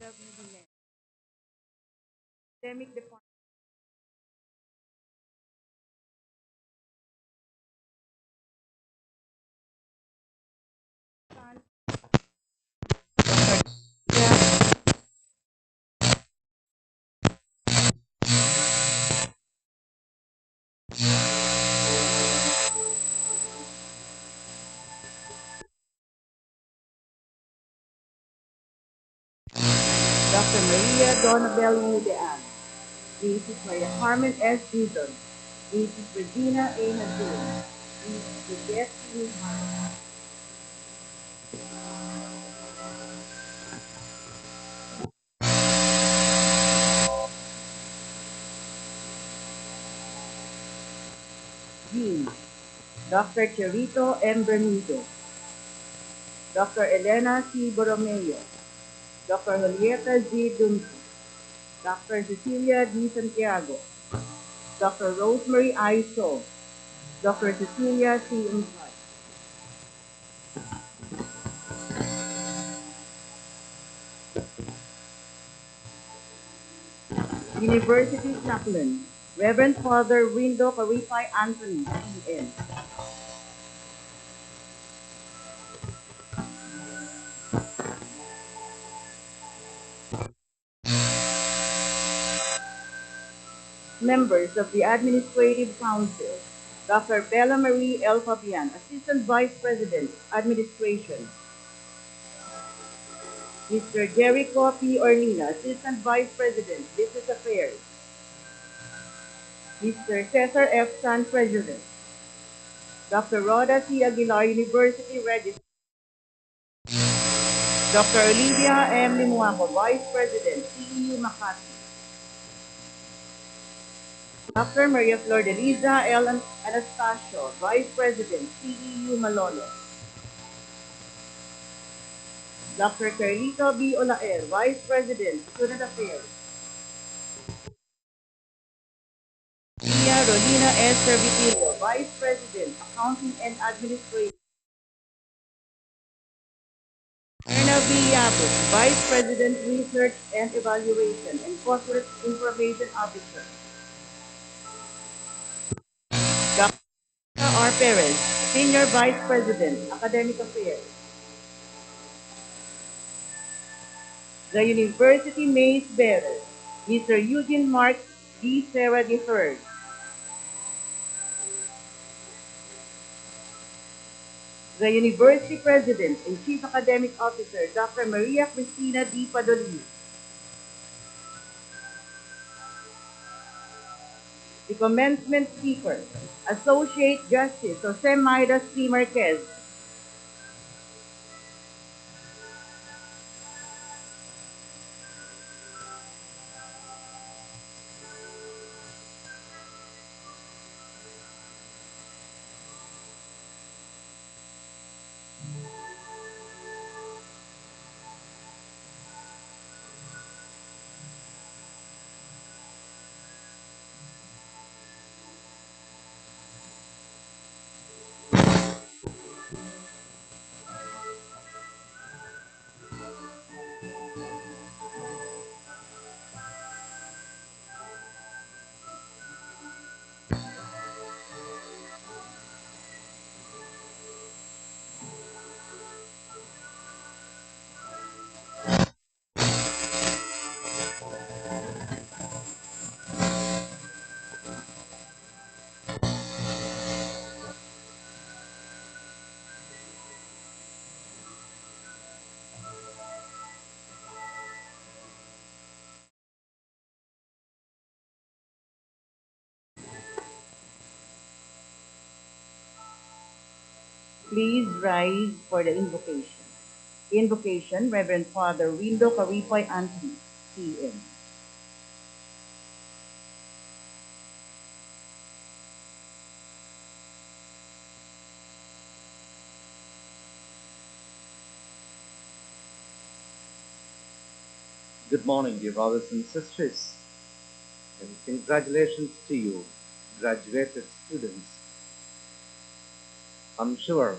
WDN. Academic Department. Dr. Maria Donabel Udean. Mrs. Maria Carmen S. Dizon. Mrs. Regina A. Nadun. Mrs. Jessie Harris. Dean. Dr. Cherito M. Bernido. Dr. Elena C. Borromeo. Dr. Julieta G. Duncan. Dr. Cecilia D. Santiago. Dr. Rosemary I. So. Dr. Cecilia C. Umpay. University Chaplain, Reverend Father Windo Carifay Anthony, P.N. Members of the Administrative Council, Dr. Bella Marie L. Fabian, Assistant Vice President, Administration. Mr. Jericho P. Ornina, Assistant Vice President, Business Affairs. Mr. Cesar F. San, President. Dr. Rhoda C. Aguilar, University Registrar. Dr. Olivia M. Limuaco, Vice President, CEU Makati. Dr. Maria Flor de Liza L. Anastasio, Vice President, CEU Malolos. Dr. Carlito B. Olaer, Vice President, Student Affairs. Tia Rodina S. Servitillo, Vice President, Accounting and Administration. Erna B. Yabut, Vice President, Research and Evaluation and Corporate Information Officer. Dr. R. Perez, Senior Vice President, Academic Affairs. The University Mace Bearer, Mr. Eugene Mark D. Serra III. The University President and Chief Academic Officer, Dr. Maria Cristina D. Padolini. The Commencement Speaker, Associate Justice Jose Midas C. Marquez. Please rise for the invocation. Invocation, Reverend Father Windo Carifay Anthony, P.M. Good morning, dear brothers and sisters, and congratulations to you, graduated students. I'm sure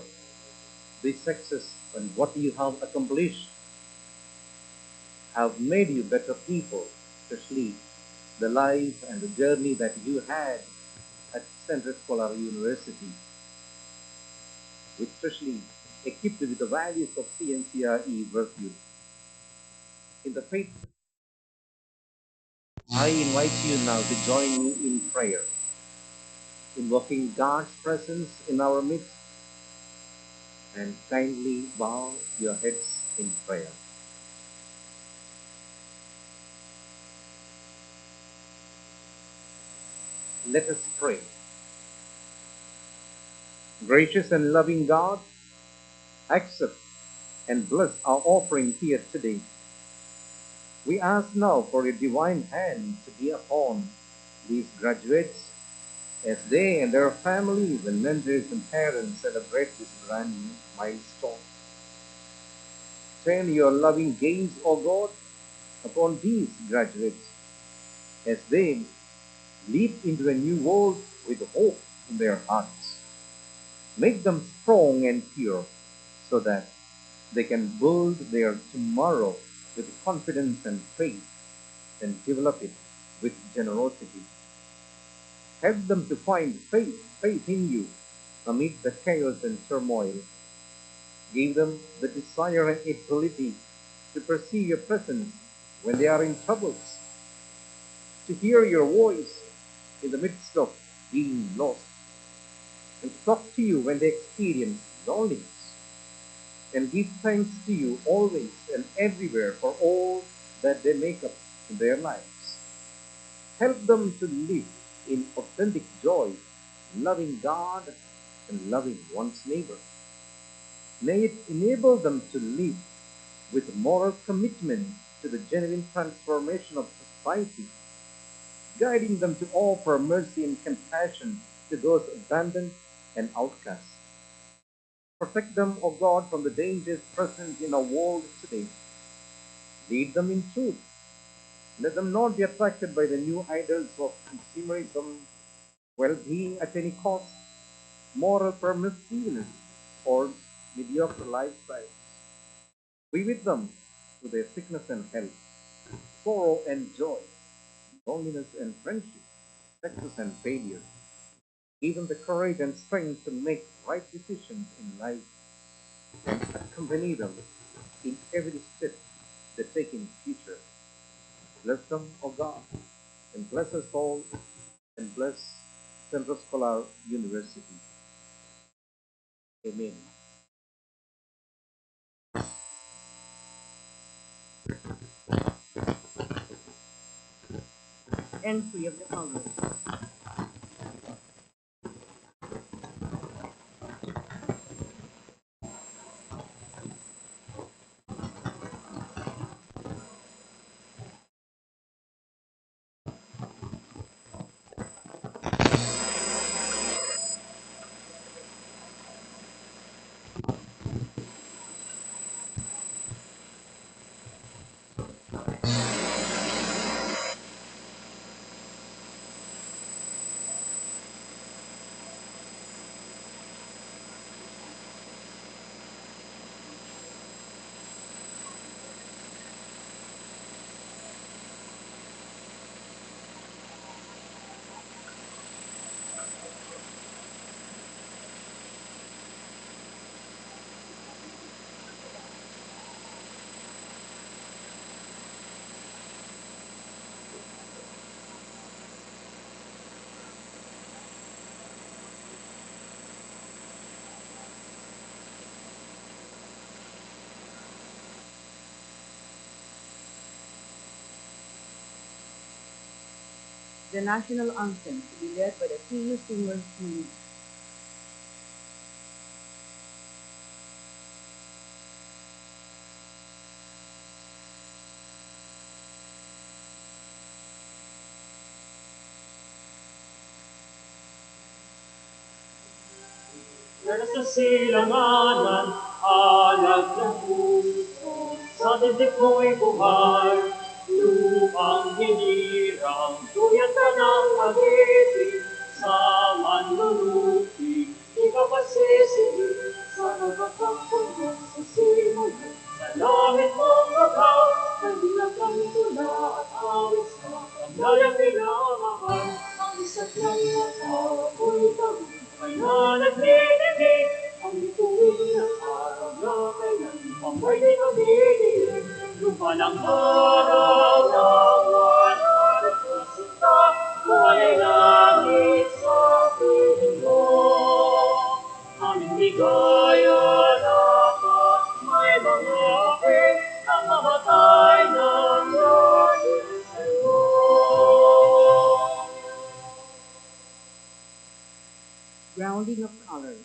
the success and what you have accomplished have made you better people, especially the life and the journey that you had at Centro Escolar University, which especially equipped with the values of CNCRE virtue. In the faith, I invite you now to join me in prayer, invoking God's presence in our midst, and kindly bow your heads in prayer. Let us pray. Gracious and loving God, accept and bless our offering here today. We ask now for your divine hand to be upon these graduates as they and their families and mentors and parents celebrate this brand new milestone. Turn your loving gaze, O God, upon these graduates as they leap into a new world with hope in their hearts. Make them strong and pure so that they can build their tomorrow with confidence and faith and develop it with generosity. Help them to find faith in you amid the chaos and turmoil. Give them the desire and ability to perceive your presence when they are in troubles, to hear your voice in the midst of being lost, and to talk to you when they experience loneliness, and give thanks to you always and everywhere for all that they make up in their lives. Help them to live in authentic joy, loving God and loving one's neighbor. May it enable them to live with moral commitment to the genuine transformation of society, guiding them to offer mercy and compassion to those abandoned and outcast. Protect them, O God, from the dangers present in our world today. Lead them in truth. Let them not be attracted by the new idols of consumerism, well-being at any cost, moral promiscuity, or mediocre lifestyles. Be with them through their sickness and health, sorrow and joy, loneliness and friendship, success and failure. Give them the courage and strength to make right decisions in life and accompany them in every step they take in the future. Bless them, O God, and bless us all, and bless Centro Escolar University. Amen. Entry of the following. The National Anthem to be led by the TU Singers Unit. Sa silanganan, alag ng puso, sa dibdib mo'y buhay. Lupang hinirang, tuyat ka ng mag-ibig, sa manlulupi, ikapasisili, sa nagkakapunan sa simula. Sa langit mong agaw, kanila pagdidilim, lupa ng araw ng walang sinta, buhay langit sa piling mo. Aming ligaya dapat may mga aking ang mamatay ng dahil sa'yo. Grounding of colors.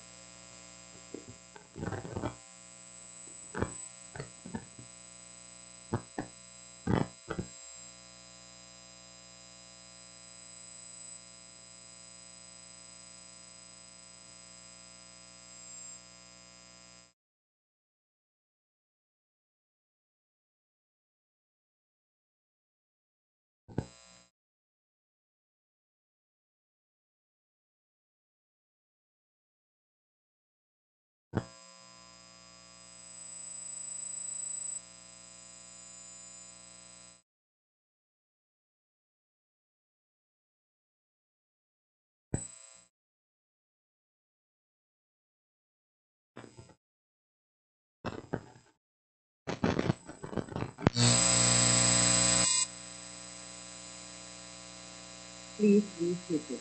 Please be seated.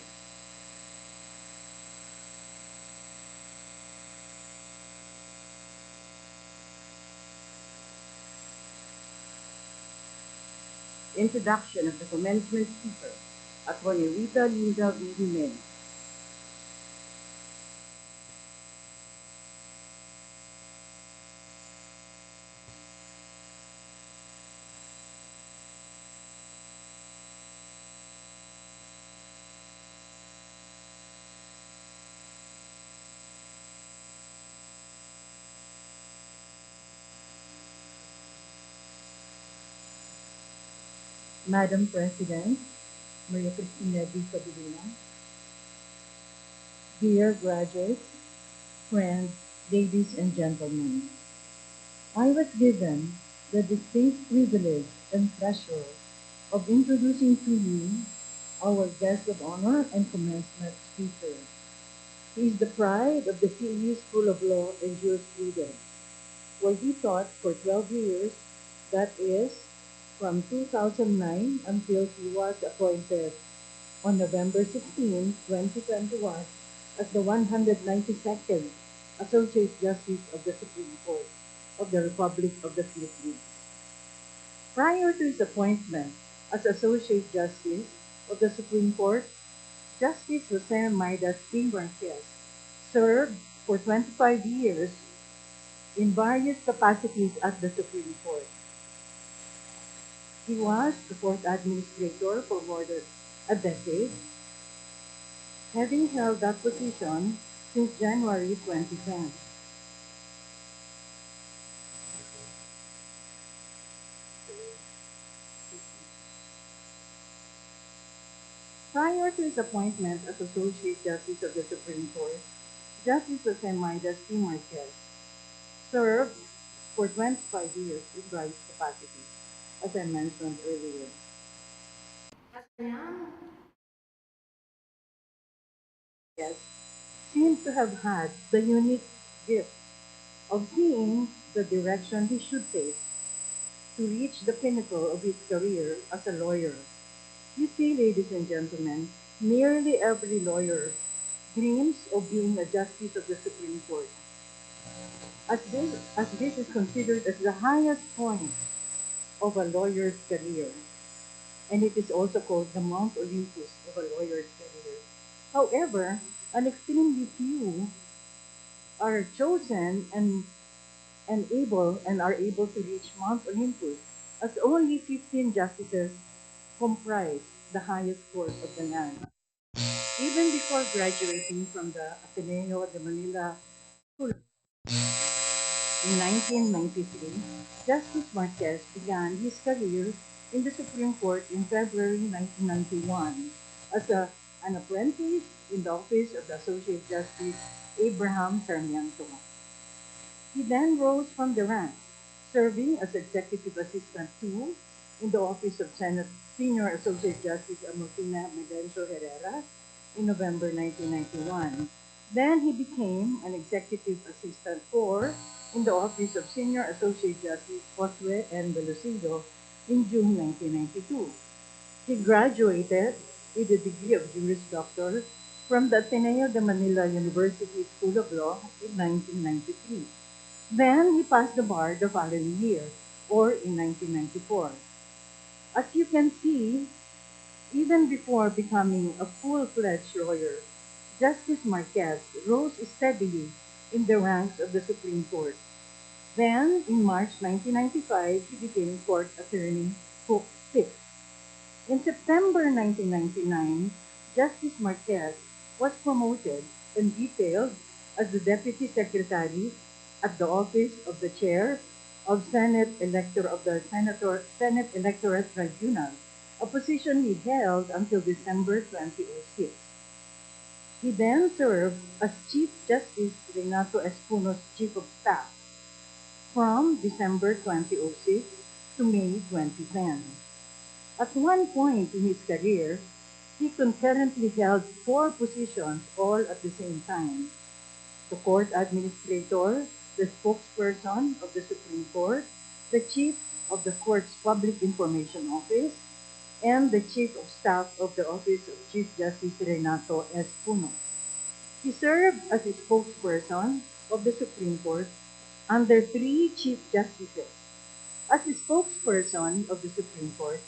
Introduction of the commencement speaker, Attorney Rita Linda V. Jimenez. Madam President, Maria Cristina D. Codilina, dear graduates, friends, ladies and gentlemen, I was given the distinct privilege and pleasure of introducing to you our guest of honor and commencement speaker. He is the pride of the CEU School of Law and Jurisprudence, where he taught for 12 years, that is, from 2009 until he was appointed on November 16, 2021, as the 192nd Associate Justice of the Supreme Court of the Republic of the Philippines. Prior to his appointment as Associate Justice of the Supreme Court, Justice Jose Maidas P. Marquez served for 25 years in various capacities at the Supreme Court. He was the Court Administrator for more than a decade, having held that position since January 2010. Prior to his appointment as Associate Justice of the Supreme Court, Justice Jose Maidas P. Marquez served for 25 years in various capacities, as I mentioned earlier. Yes, seems to have had the unique gift of seeing the direction he should take to reach the pinnacle of his career as a lawyer. You see, ladies and gentlemen, nearly every lawyer dreams of being a justice of the Supreme Court, as this is considered as the highest point of a lawyer's career, and it is also called the Mount Olympus of a lawyer's career. However, an extremely few are chosen and are able to reach Mount Olympus, as only 15 justices comprise the highest court of the land. Even before graduating from the Ateneo de Manila School in 1993, Justice Marquez began his career in the Supreme Court in February 1991 as an apprentice in the office of the Associate Justice Abraham Sarmiento. He then rose from the ranks, serving as Executive Assistant 2 in the Office of Senior Associate Justice Amalfina Medencio Herrera in November 1991. Then he became an Executive Assistant 4 in the office of Senior Associate Justice Josue N. Velosillo in June 1992. He graduated with the degree of Juris Doctor from the Ateneo de Manila University School of Law in 1993. Then he passed the bar the following year, or in 1994. As you can see, even before becoming a full-fledged lawyer, Justice Marquez rose steadily in the ranks of the Supreme Court. Then, in March 1995, he became Court Attorney 6. In September 1999, Justice Marquez was promoted and detailed as the Deputy Secretary at the Office of the Chair of Senate Elector of the Senate Electorate Tribunal, a position he held until December 2006. He then served as Chief Justice Renato Espuno's Chief of Staff from December 2006 to May 2010. At one point in his career, he concurrently held four positions all at the same time: the court administrator, the spokesperson of the Supreme Court, the chief of the court's Public Information Office, and the chief of staff of the Office of Chief Justice Renato S. Puno. He served as a spokesperson of the Supreme Court under three chief justices. As a spokesperson of the Supreme Court,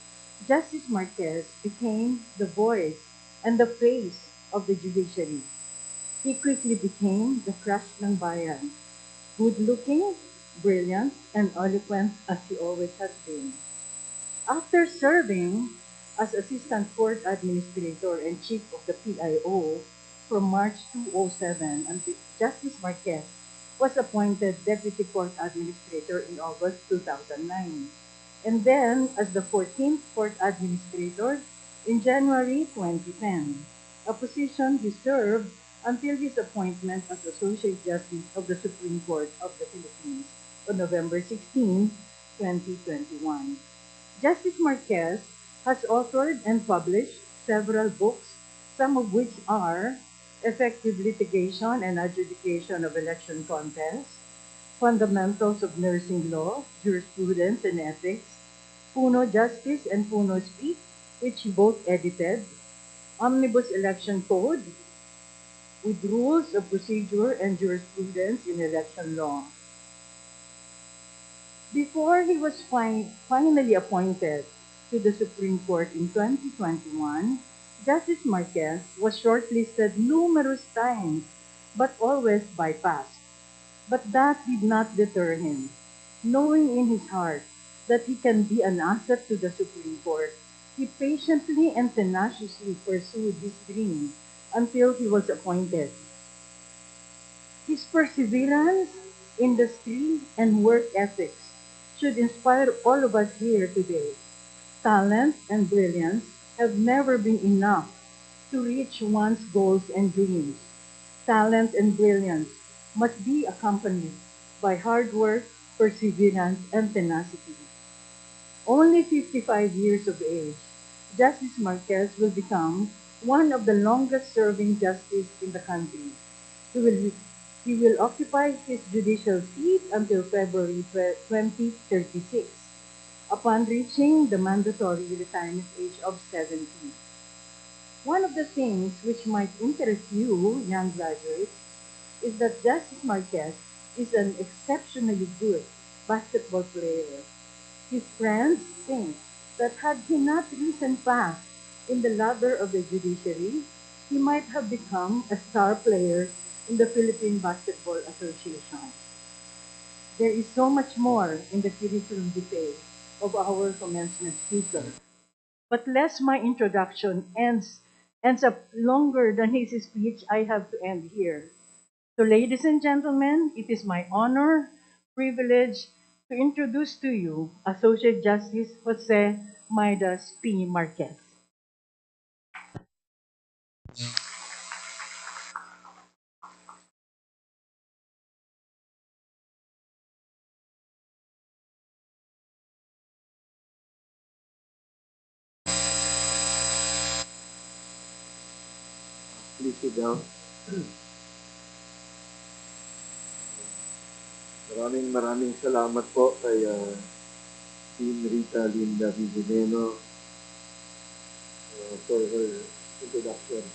Justice Marquez became the voice and the face of the judiciary. He quickly became the crush ng bayan, good-looking, brilliant, and eloquent as he always has been. After serving as Assistant Court Administrator and Chief of the PIO from March 2007 until Justice Marquez was appointed Deputy Court Administrator in August 2009, and then as the 14th Court Administrator in January 2010, a position he served until his appointment as Associate Justice of the Supreme Court of the Philippines on November 16, 2021. Justice Marquez has authored and published several books, some of which are Effective Litigation and Adjudication of Election Contests, Fundamentals of Nursing Law, Jurisprudence and Ethics, Puno Justice and Puno Speak, which he both edited, Omnibus Election Code, with Rules of Procedure and Jurisprudence in Election Law. Before he was finally appointed to the Supreme Court in 2021, Justice Marquez was shortlisted numerous times but always bypassed. But that did not deter him. Knowing in his heart that he can be an asset to the Supreme Court, he patiently and tenaciously pursued his dream until he was appointed. His perseverance, industry, and work ethics should inspire all of us here today. Talent and brilliance have never been enough to reach one's goals and dreams. Talent and brilliance must be accompanied by hard work, perseverance, and tenacity. Only 55 years of age, Justice Marquez will become one of the longest serving justices in the country. He will, he will occupy his judicial seat until February 2036, upon reaching the mandatory retirement age of 70. One of the things which might interest you, young graduates, is that Justice Marquez is an exceptionally good basketball player. His friends think that had he not risen fast in the ladder of the judiciary, he might have become a star player in the Philippine Basketball Association. There is so much more in the curriculum vitae of our commencement speaker. But lest my introduction ends up longer than his speech, I have to end here. So, ladies and gentlemen, it is my honor, privilege to introduce to you Associate Justice Jose Maidas P. Marquez. Please sit down. Maraming salamat po kay Dean Rita Linda Vivineno for her introduction.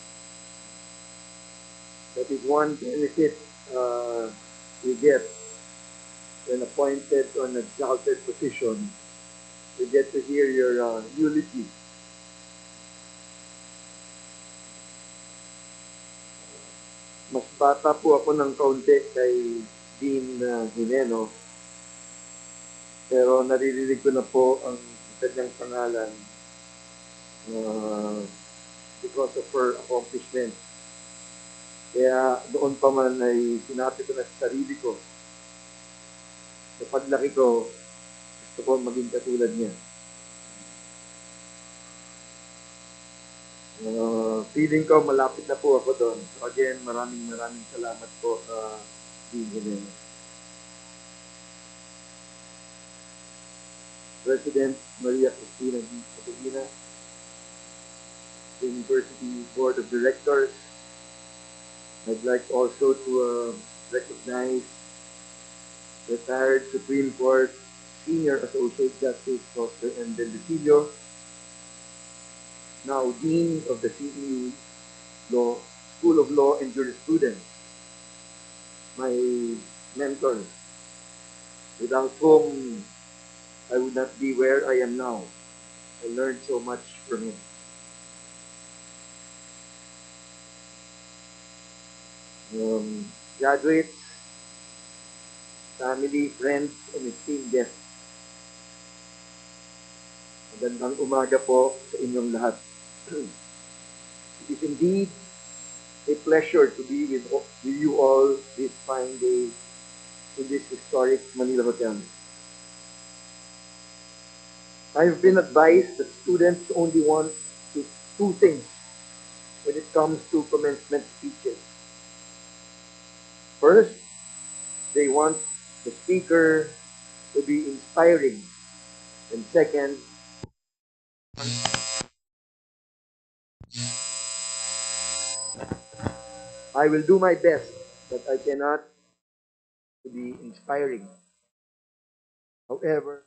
That is one benefit we get when appointed on a exalted position. We get to hear your eulogy. Mas bata po ako ng kaunti kay Dean Hineno, pero naririnig ko na po ang kanyang pangalan because of her accomplishment. Kaya doon pa man ay sinabi ko na sa sarili ko, sa paglaki ko, gusto ko maging katulad niya. Feeling ko malapit na po ako doon. So again, maraming salamat po, Dean Hineno. President Maria Cristina D. Catalina, the University Board of Directors. I'd like also to recognize retired Supreme Court Senior Associate Justice Dr. M. Delvecilio, now Dean of the CEU School of Law and Jurisprudence, my mentor, without whom I would not be where I am now. I learned so much from him. Graduates, family, friends, and esteemed guests, magandang umaga po sa inyong lahat. It is indeed a pleasure to be with you all this fine day in this historic Manila Hotel. I've been advised that students only want two things when it comes to commencement speeches. First, they want the speaker to be inspiring. And second, I will do my best, but I cannot to be inspiring. However,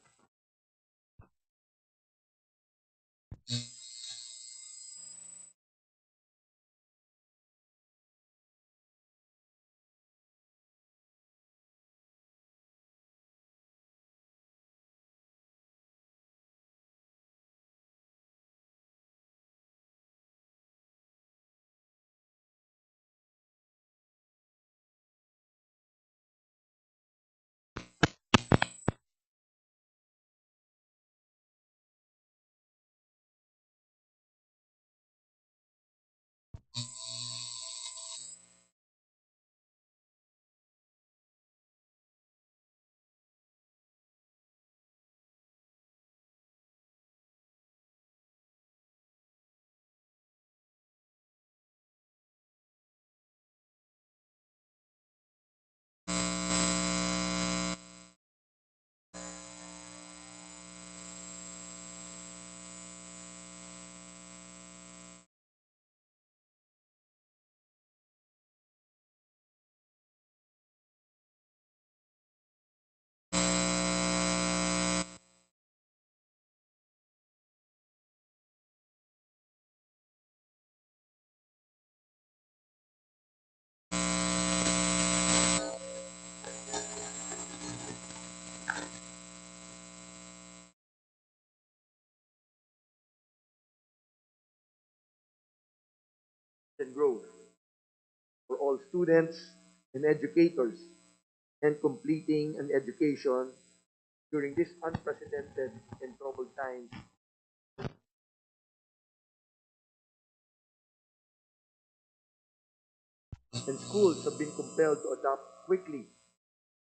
and growth for all students and educators, and completing an education during this unprecedented and troubled times. And schools have been compelled to adapt quickly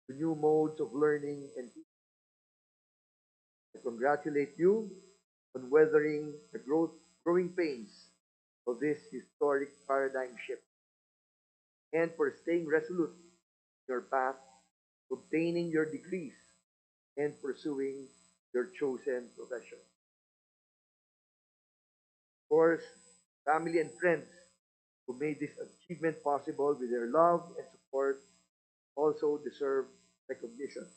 to new modes of learning and teaching. I congratulate you on weathering the growing pains of this historic paradigm shift and for staying resolute in your path, obtaining your degrees, and pursuing your chosen profession. Of course, family and friends who made this achievement possible with their love and support also deserve recognition.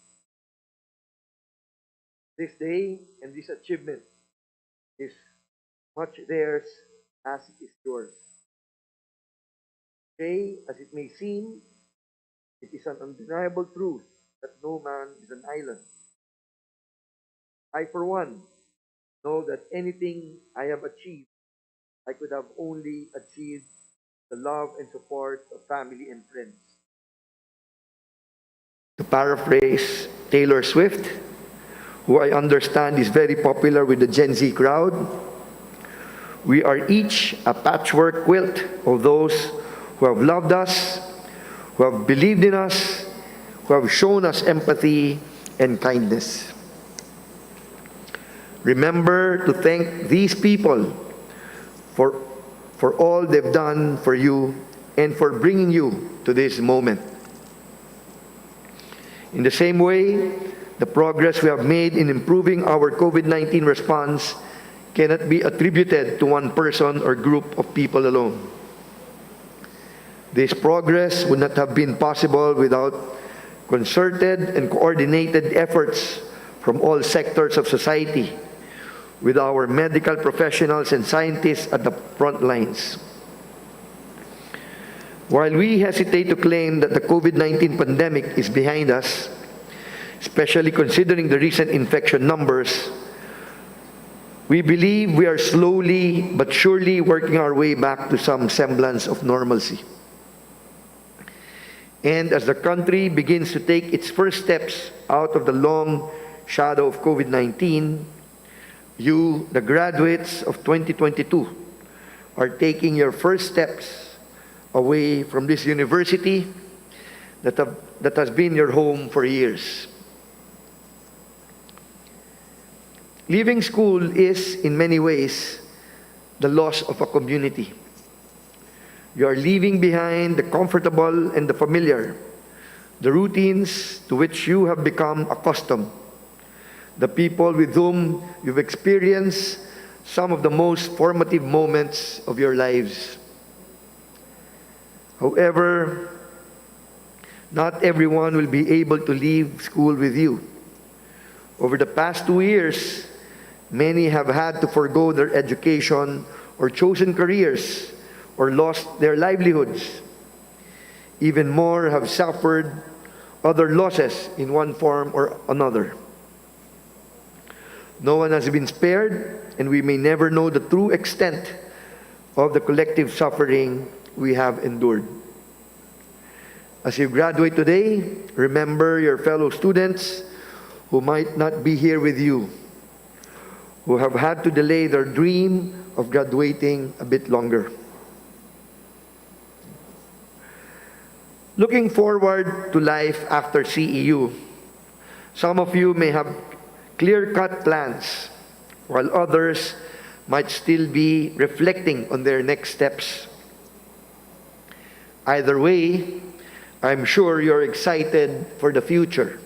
This day and this achievement is much theirs as it is yours. Say, as it may seem, it is an undeniable truth that no man is an island. I, for one, know that anything I have achieved, I could have only achieved the love and support of family and friends. To paraphrase Taylor Swift, who I understand is very popular with the Gen Z crowd, we are each a patchwork quilt of those who have loved us, who have believed in us, who have shown us empathy and kindness. Remember to thank these people for all they've done for you and for bringing you to this moment. In the same way, the progress we have made in improving our COVID-19 response cannot be attributed to one person or group of people alone. This progress would not have been possible without concerted and coordinated efforts from all sectors of society, with our medical professionals and scientists at the front lines. While we hesitate to claim that the COVID-19 pandemic is behind us, especially considering the recent infection numbers, we believe we are slowly but surely working our way back to some semblance of normalcy. And as the country begins to take its first steps out of the long shadow of COVID-19, you, the graduates of 2022, are taking your first steps away from this university that has been your home for years. Leaving school is, in many ways, the loss of a community. You are leaving behind the comfortable and the familiar, the routines to which you have become accustomed, the people with whom you've experienced some of the most formative moments of your lives. However, not everyone will be able to leave school with you. Over the past 2 years, many have had to forgo their education or chosen careers or lost their livelihoods. Even more have suffered other losses in one form or another. No one has been spared, and we may never know the true extent of the collective suffering we have endured. As you graduate today, remember your fellow students who might not be here with you, who have had to delay their dream of graduating a bit longer. Looking forward to life after CEU, some of you may have clear-cut plans, while others might still be reflecting on their next steps. Either way, I'm sure you're excited for the future.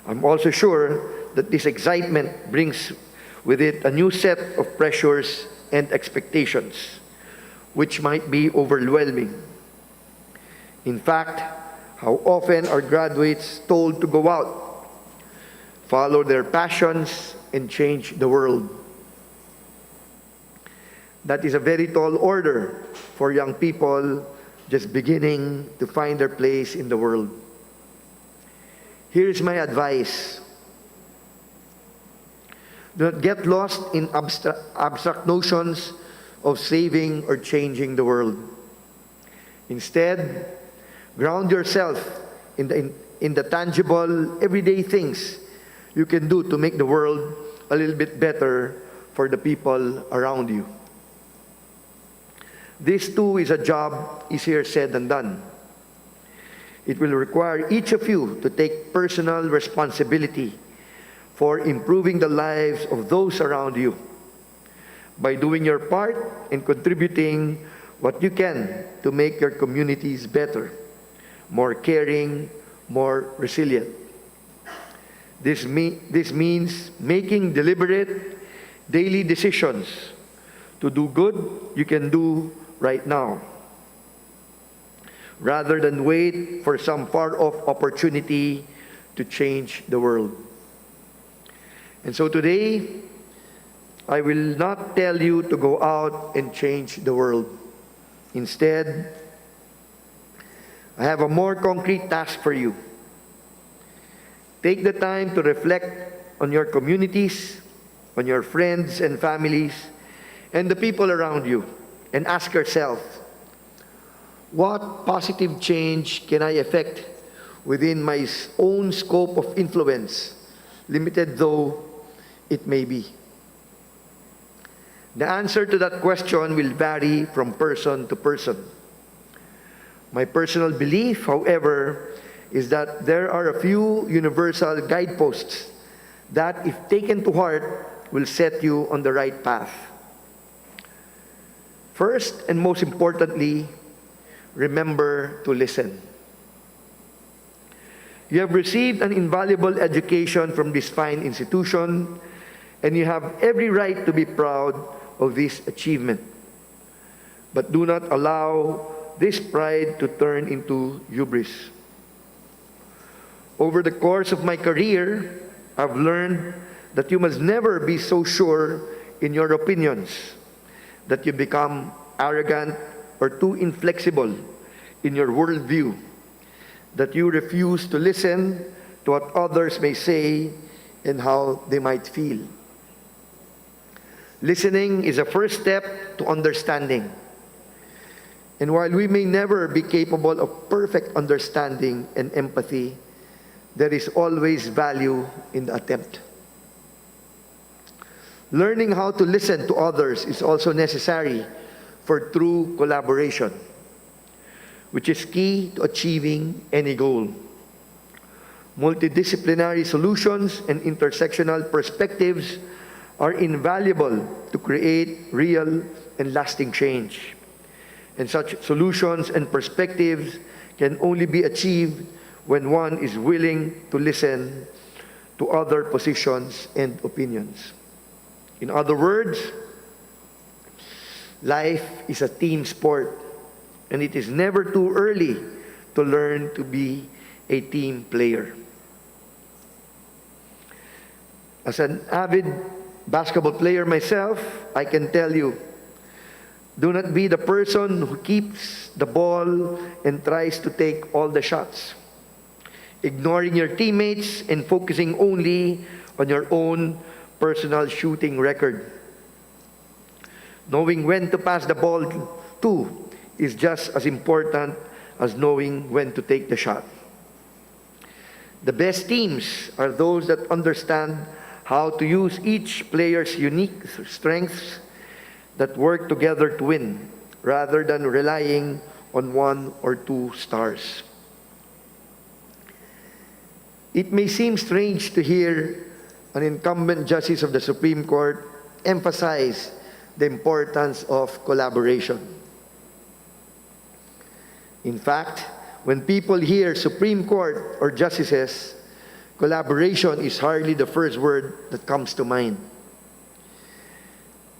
I'm also sure that this excitement brings with it a new set of pressures and expectations, which might be overwhelming. In fact, how often are graduates told to go out, follow their passions, and change the world? That is a very tall order for young people just beginning to find their place in the world. Here is my advice. Do not get lost in abstract notions of saving or changing the world. Instead, ground yourself in the tangible, everyday things you can do to make the world a little bit better for the people around you. This too is a job easier said than done. It will require each of you to take personal responsibility for improving the lives of those around you by doing your part and contributing what you can to make your communities better, more caring, more resilient. This means making deliberate daily decisions to do good you can do right now. rather than wait for some far-off opportunity to change the world. And so today, I will not tell you to go out and change the world. Instead, I have a more concrete task for you. Take the time to reflect on your communities, on your friends and families, and the people around you, and ask yourself, what positive change can I effect within my own scope of influence, limited though it may be? The answer to that question will vary from person to person. My personal belief, however, is that there are a few universal guideposts that, if taken to heart, will set you on the right path. First and most importantly, remember to listen. You have received an invaluable education from this fine institution, and you have every right to be proud of this achievement. But do not allow this pride to turn into hubris. Over the course of my career, I've learned that you must never be so sure in your opinions that you become arrogant or too inflexible in your worldview, that you refuse to listen to what others may say and how they might feel. Listening is a first step to understanding. And while we may never be capable of perfect understanding and empathy, there is always value in the attempt. Learning how to listen to others is also necessary for true collaboration, which is key to achieving any goal. Multidisciplinary solutions and intersectional perspectives are invaluable to create real and lasting change. And such solutions and perspectives can only be achieved when one is willing to listen to other positions and opinions. In other words, life is a team sport, and it is never too early to learn to be a team player. As an avid basketball player myself, I can tell you, do not be the person who keeps the ball and tries to take all the shots, ignoring your teammates and focusing only on your own personal shooting record. Knowing when to pass the ball to is just as important as knowing when to take the shot. The best teams are those that understand how to use each player's unique strengths that work together to win, rather than relying on one or two stars. It may seem strange to hear an incumbent justice of the Supreme Court emphasize the importance of collaboration. In fact, when people hear Supreme Court or justices, collaboration is hardly the first word that comes to mind.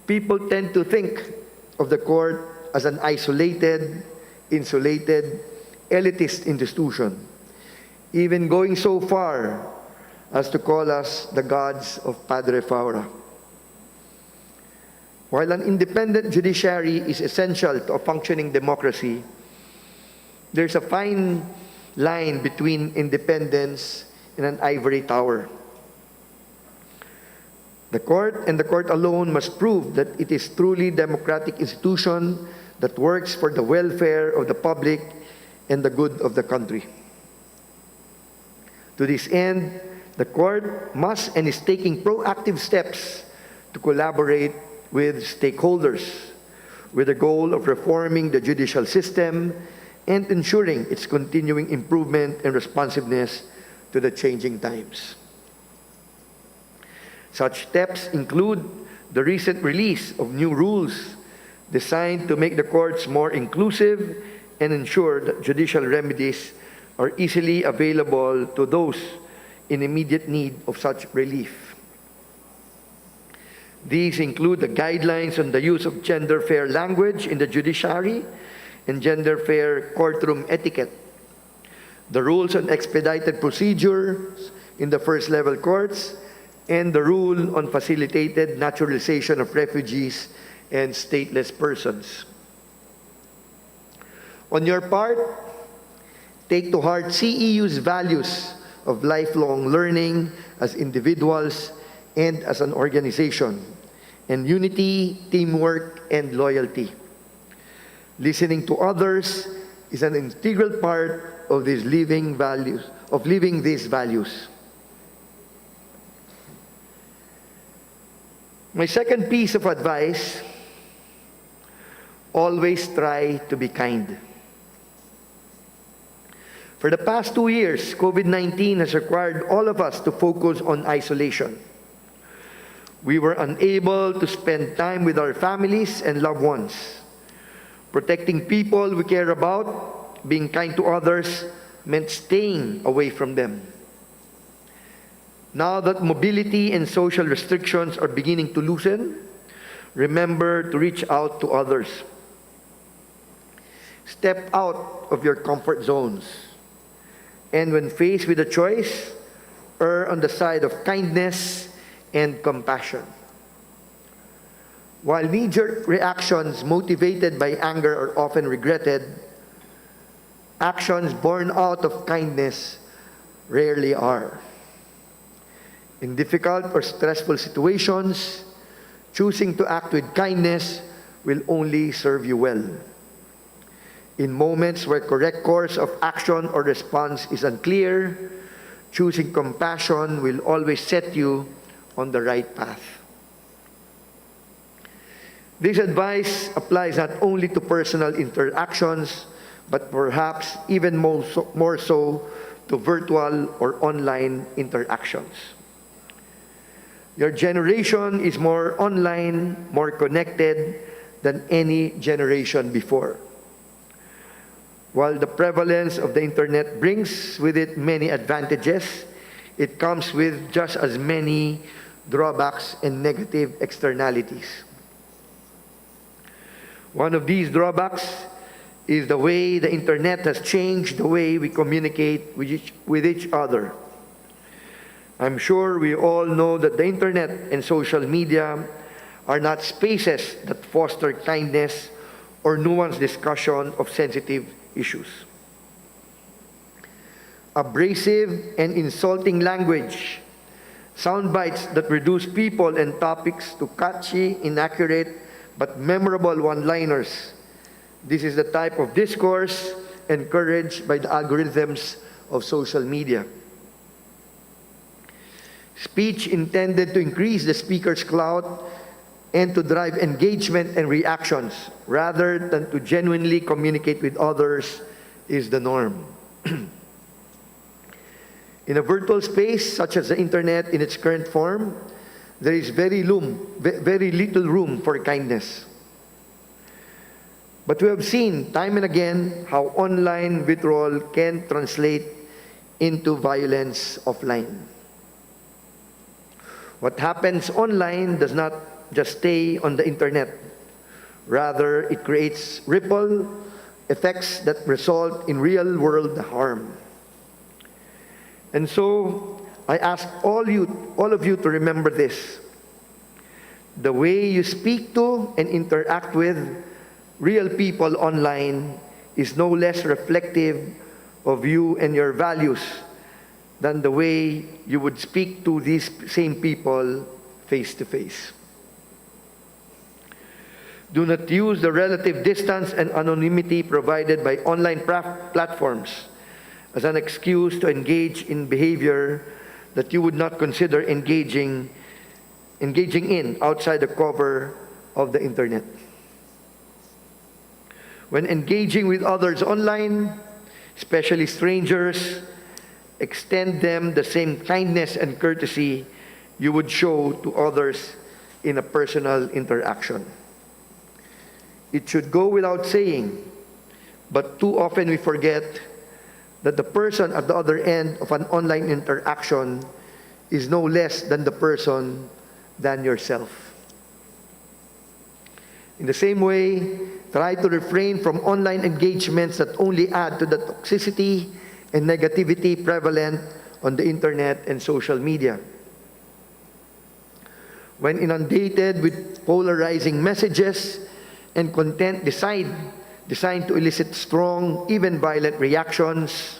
People tend to think of the court as an isolated, insulated, elitist institution, even going so far as to call us the gods of Padre Faura. While an independent judiciary is essential to a functioning democracy, there's a fine line between independence and an ivory tower. The court and the court alone must prove that it is truly democratic institution that works for the welfare of the public and the good of the country. To this end, the court must and is taking proactive steps to collaborate with stakeholders with the goal of reforming the judicial system and ensuring its continuing improvement and responsiveness to the changing times. Such steps include the recent release of new rules designed to make the courts more inclusive and ensure that judicial remedies are easily available to those in immediate need of such relief. These include the guidelines on the use of gender-fair language in the judiciary and gender-fair courtroom etiquette, the rules on expedited procedures in the first-level courts, and the rule on facilitated naturalization of refugees and stateless persons. On your part, take to heart CEU's values of lifelong learning as individuals and as an organization, and unity, teamwork, and loyalty. Listening to others is an integral part of these living these values. My second piece of advice: always try to be kind. For the past 2 years, COVID-19 has required all of us to focus on isolation. We were unable to spend time with our families and loved ones. Protecting people we care about, being kind to others, meant staying away from them. Now that mobility and social restrictions are beginning to loosen, remember to reach out to others. Step out of your comfort zones. And when faced with a choice, err on the side of kindness and compassion. While knee-jerk reactions motivated by anger are often regretted, actions born out of kindness rarely are. In difficult or stressful situations, choosing to act with kindness will only serve you well. In moments where correct course of action or response is unclear, choosing compassion will always set you on the right path. This advice applies not only to personal interactions, but perhaps even more so to virtual or online interactions. Your generation is more online, more connected than any generation before. While the prevalence of the internet brings with it many advantages, it comes with just as many drawbacks and negative externalities. One of these drawbacks is the way the internet has changed the way we communicate with each other. I'm sure we all know that the internet and social media are not spaces that foster kindness or nuanced discussion of sensitive issues. Abrasive and insulting language, sound bites that reduce people and topics to catchy, inaccurate, but memorable one-liners. This is the type of discourse encouraged by the algorithms of social media. Speech intended to increase the speaker's clout and to drive engagement and reactions rather than to genuinely communicate with others is the norm. In a virtual space such as the internet in its current form, there is very little room for kindness. But we have seen time and again how online vitriol can translate into violence offline. What happens online does not just stay on the internet. Rather, it creates ripple effects that result in real-world harm. And so, I ask all of you to remember this. The way you speak to and interact with real people online is no less reflective of you and your values than the way you would speak to these same people face to face. Do not use the relative distance and anonymity provided by online platforms as an excuse to engage in behavior that you would not consider engaging in outside the cover of the internet. When engaging with others online, especially strangers, extend them the same kindness and courtesy you would show to others in a personal interaction. It should go without saying, but too often we forget that the person at the other end of an online interaction is no less than the person than yourself. In the same way, try to refrain from online engagements that only add to the toxicity and negativity prevalent on the internet and social media. When inundated with polarizing messages and content designed to elicit strong, even violent reactions,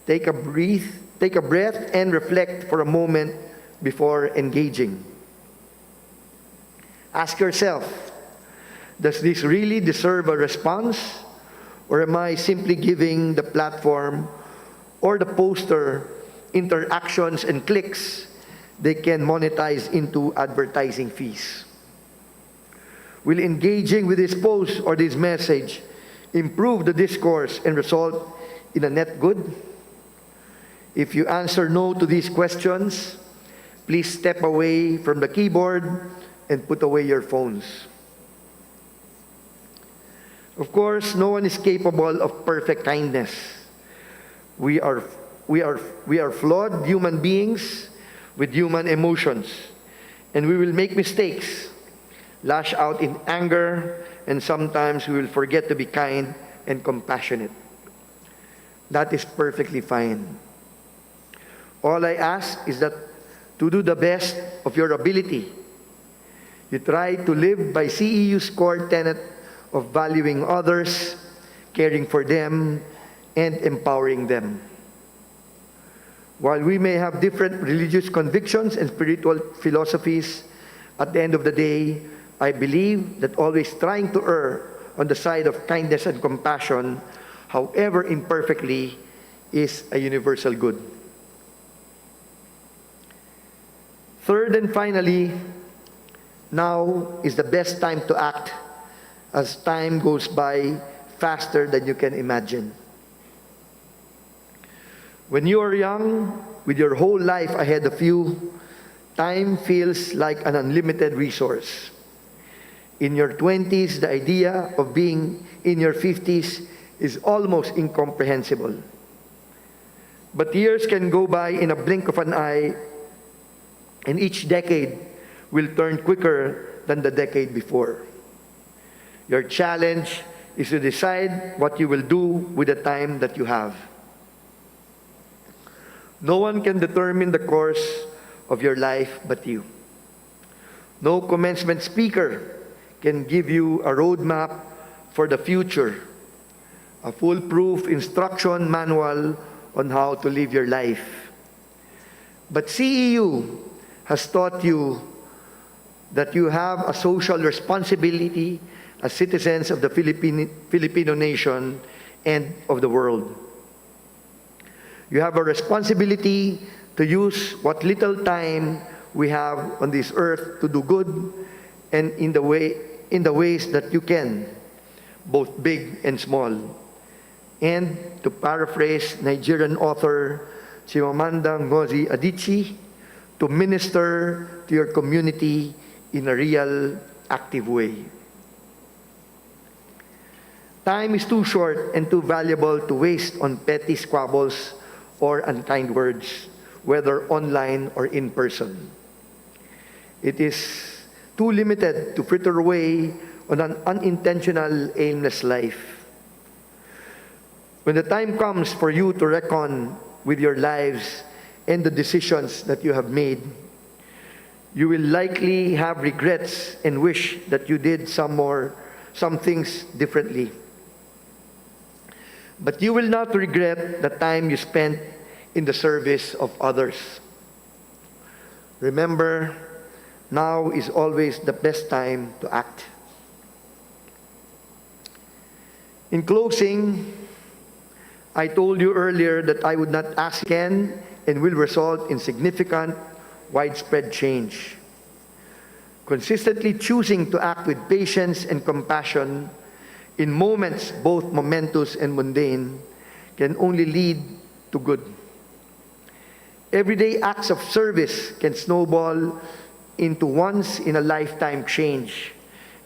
take a breath and reflect for a moment before engaging. Ask yourself, does this really deserve a response? Or am I simply giving the platform or the poster interactions and clicks they can monetize into advertising fees? Will engaging with this post or this message improve the discourse and result in a net good? If you answer no to these questions, please step away from the keyboard and put away your phones. Of course, no one is capable of perfect kindness. We are flawed human beings with human emotions, and we will make mistakes, lash out in anger, and sometimes we will forget to be kind and compassionate. That is perfectly fine. All I ask is that to do the best of your ability. You try to live by CEU's core tenet of valuing others, caring for them, and empowering them. While we may have different religious convictions and spiritual philosophies, at the end of the day, I believe that always trying to err on the side of kindness and compassion, however imperfectly, is a universal good. Third and finally, now is the best time to act as time goes by faster than you can imagine. When you are young, with your whole life ahead of you, time feels like an unlimited resource. In your 20s, the idea of being in your 50s is almost incomprehensible. But years can go by in a blink of an eye, and each decade will turn quicker than the decade before. Your challenge is to decide what you will do with the time that you have. No one can determine the course of your life but you. No commencement speaker can give you a roadmap for the future, a foolproof instruction manual on how to live your life. But CEU has taught you that you have a social responsibility as citizens of the Filipino nation and of the world. You have a responsibility to use what little time we have on this earth to do good and in the ways that you can, both big and small. And to paraphrase Nigerian author Chimamanda Ngozi Adichie, to minister to your community in a real, active way. Time is too short and too valuable to waste on petty squabbles or unkind words, whether online or in person. It is too limited to fritter away on an unintentional, aimless life. When the time comes for you to reckon with your lives and the decisions that you have made, you will likely have regrets and wish that you did some things differently. But you will not regret the time you spent in the service of others. Remember, now is always the best time to act. In closing, I told you earlier that I would not ask again and will result in significant, widespread change. Consistently choosing to act with patience and compassion in moments both momentous and mundane can only lead to good. Everyday acts of service can snowball into once-in-a-lifetime change,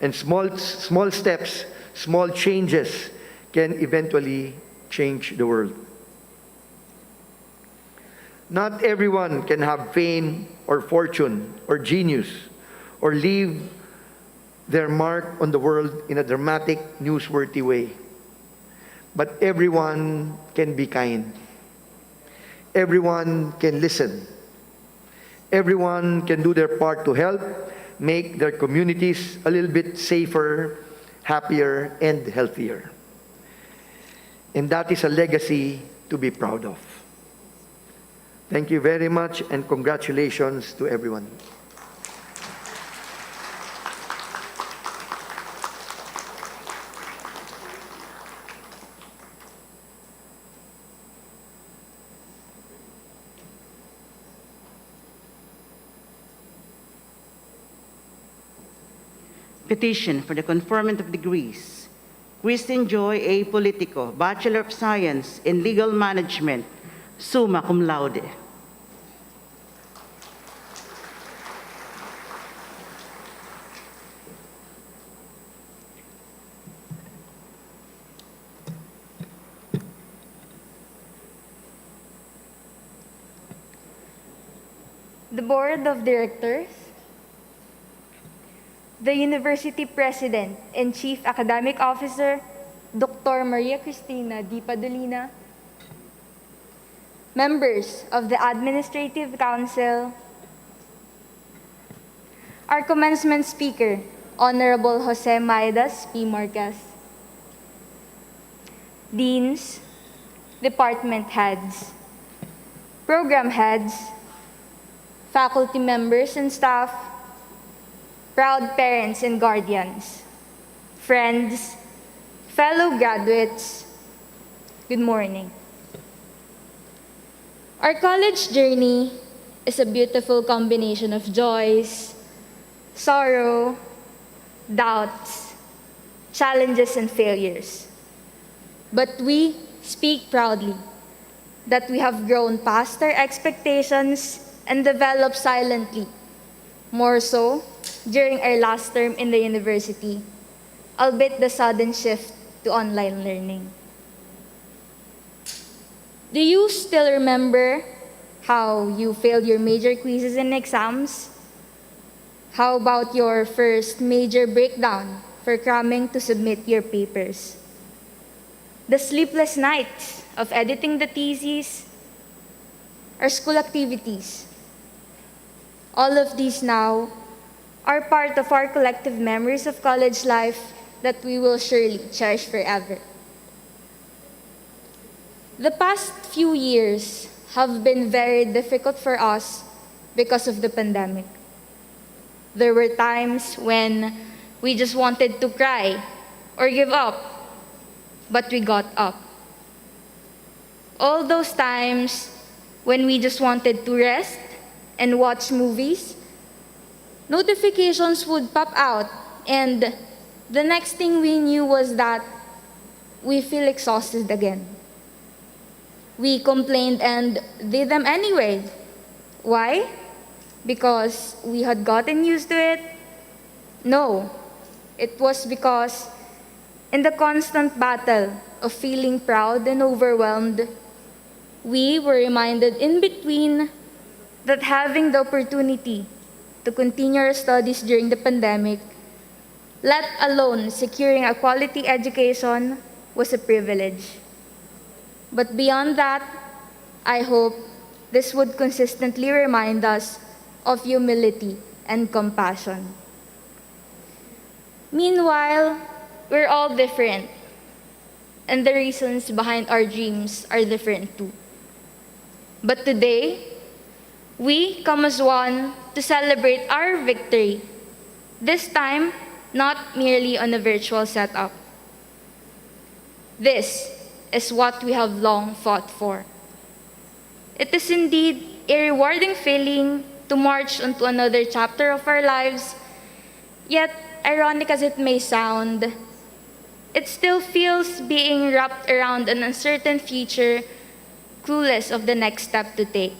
and small steps, small changes can eventually change the world. Not everyone can have fame or fortune or genius or live their mark on the world in a dramatic, newsworthy way. But everyone can be kind. Everyone can listen. Everyone can do their part to help make their communities a little bit safer, happier, and healthier. And that is a legacy to be proud of. Thank you very much, and congratulations to everyone. Petition for the conferment of degrees. Christine Joy A. Politico, Bachelor of Science in Legal Management, summa cum laude. The Board of Directors, the University President and Chief Academic Officer, Dr. Maria Cristina D. Padolina, members of the Administrative Council, our commencement speaker, Honorable Jose Maidas P. Marquez, deans, department heads, program heads, faculty members and staff, proud parents and guardians, friends, fellow graduates, good morning. Our college journey is a beautiful combination of joys, sorrow, doubts, challenges, and failures. But we speak proudly that we have grown past our expectations and developed silently, more so during our last term in the university, albeit the sudden shift to online learning. Do you still remember how you failed your major quizzes and exams? How about your first major breakdown for cramming to submit your papers? The sleepless nights of editing the theses, our school activities. All of these now are part of our collective memories of college life that we will surely cherish forever. The past few years have been very difficult for us because of the pandemic. There were times when we just wanted to cry or give up, but we got up. All those times when we just wanted to rest and watch movies, notifications would pop out, and the next thing we knew was that we feel exhausted again. We complained and did them anyway. Why? Because we had gotten used to it? No, it was because in the constant battle of feeling proud and overwhelmed, we were reminded in between that having the opportunity to continue our studies during the pandemic, let alone securing a quality education, was a privilege. But beyond that, I hope this would consistently remind us of humility and compassion. Meanwhile, we're all different, and the reasons behind our dreams are different too. But today, we come as one to celebrate our victory, this time not merely on a virtual setup. This is what we have long fought for. It is indeed a rewarding feeling to march onto another chapter of our lives, yet ironic as it may sound, it still feels being wrapped around an uncertain future, clueless of the next step to take.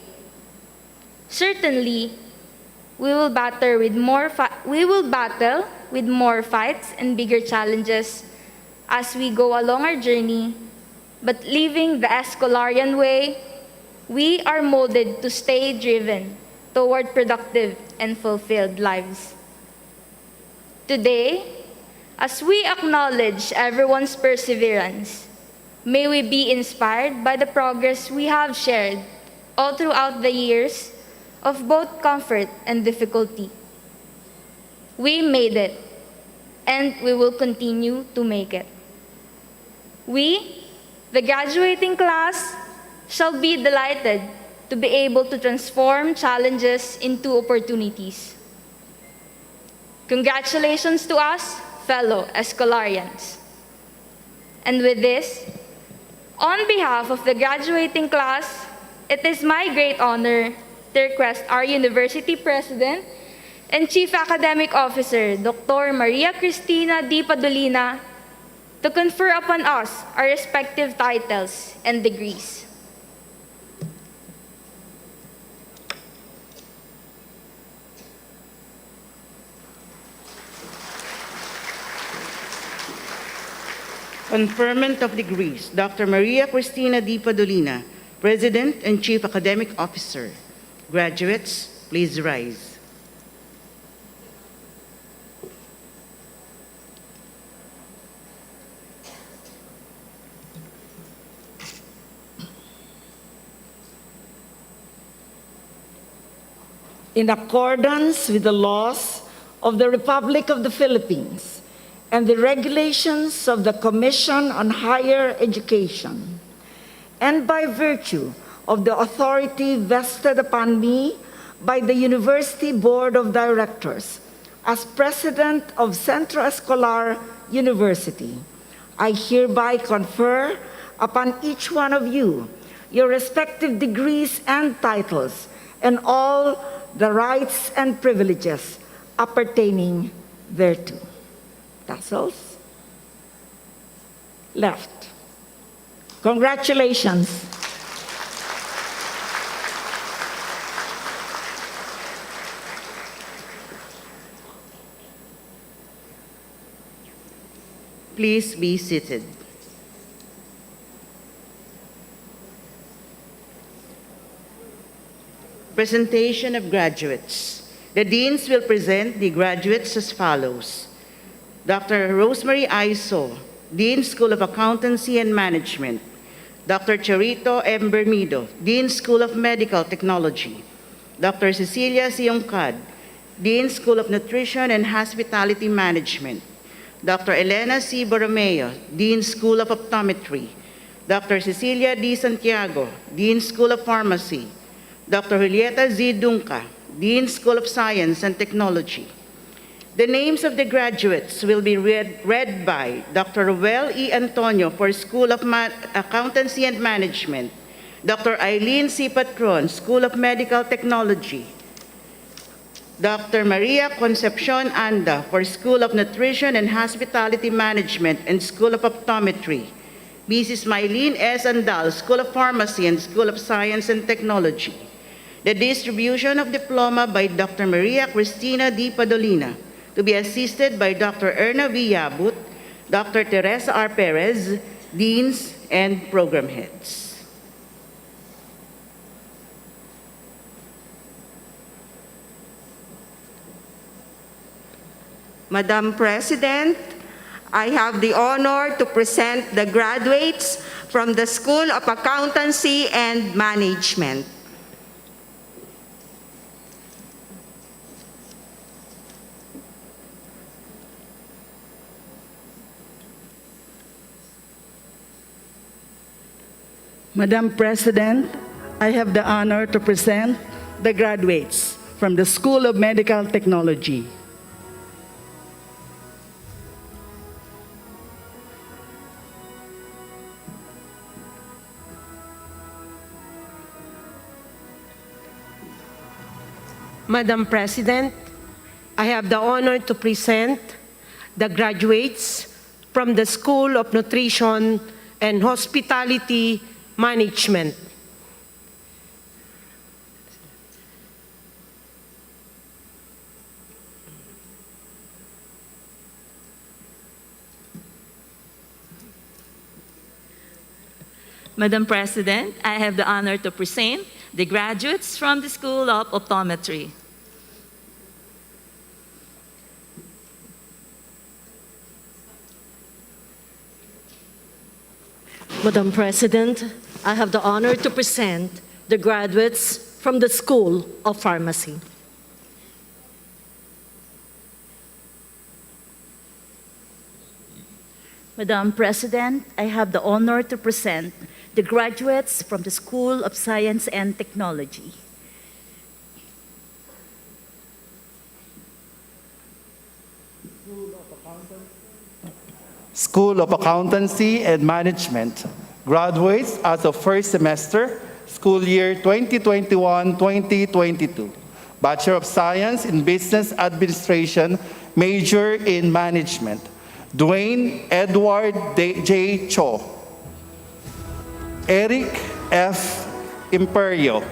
Certainly, we will battle with more fights and bigger challenges as we go along our journey, but living the Escolarian way, we are molded to stay driven toward productive and fulfilled lives. Today, as we acknowledge everyone's perseverance, may we be inspired by the progress we have shared all throughout the years of both comfort and difficulty. We made it, and we will continue to make it. We, the graduating class, shall be delighted to be able to transform challenges into opportunities. Congratulations to us, fellow Escolarians. And with this, on behalf of the graduating class, it is my great honor to request our University President and Chief Academic Officer, Dr. Maria Cristina D. Padolina, to confer upon us our respective titles and degrees. Conferment of degrees, Dr. Maria Cristina D. Padolina, President and Chief Academic Officer. Graduates, please rise. In accordance with the laws of the Republic of the Philippines and the regulations of the Commission on Higher Education, and by virtue of the authority vested upon me by the University Board of Directors as President of Centro Escolar University, I hereby confer upon each one of you your respective degrees and titles and all the rights and privileges appertaining thereto. Tassels. Left. Congratulations. Please be seated. Presentation of graduates. The deans will present the graduates as follows. Dr. Rosemary Aiso, Dean, School of Accountancy and Management. Dr. Charito M. Bermido, Dean, School of Medical Technology. Dr. Cecilia Siongcad, Dean, School of Nutrition and Hospitality Management. Dr. Elena C. Borromeo, Dean, School of Optometry. Dr. Cecilia D. Santiago, Dean, School of Pharmacy. Dr. Julieta Z. Dunca, Dean, School of Science and Technology. The names of the graduates will be read by Dr. Ruel E. Antonio for School of Accountancy and Management, Dr. Eileen C. Patron, School of Medical Technology, Dr. Maria Concepcion Anda for School of Nutrition and Hospitality Management and School of Optometry, Mrs. Mylene S. Andal, School of Pharmacy and School of Science and Technology. The distribution of diploma by Dr. Maria Cristina D. Padolina, to be assisted by Dr. Erna V. Yabut, Dr. Teresa R. Perez, Deans and Program Heads. Madam President, I have the honor to present the graduates from the School of Accountancy and Management. Madam President, I have the honor to present the graduates from the School of Medical Technology. Madam President, I have the honor to present the graduates from the School of Nutrition and Hospitality Management. Madam President, I have the honor to present the graduates from the School of Optometry. Madam President, I have the honor to present the graduates from the School of Pharmacy. Madam President, I have the honor to present the graduates from the School of Science and Technology. School of Accountancy and Management. Graduates as of first semester, school year 2021-2022. Bachelor of Science in Business Administration, major in Management. Dwayne Edward J. Cho. Eric F. Imperio.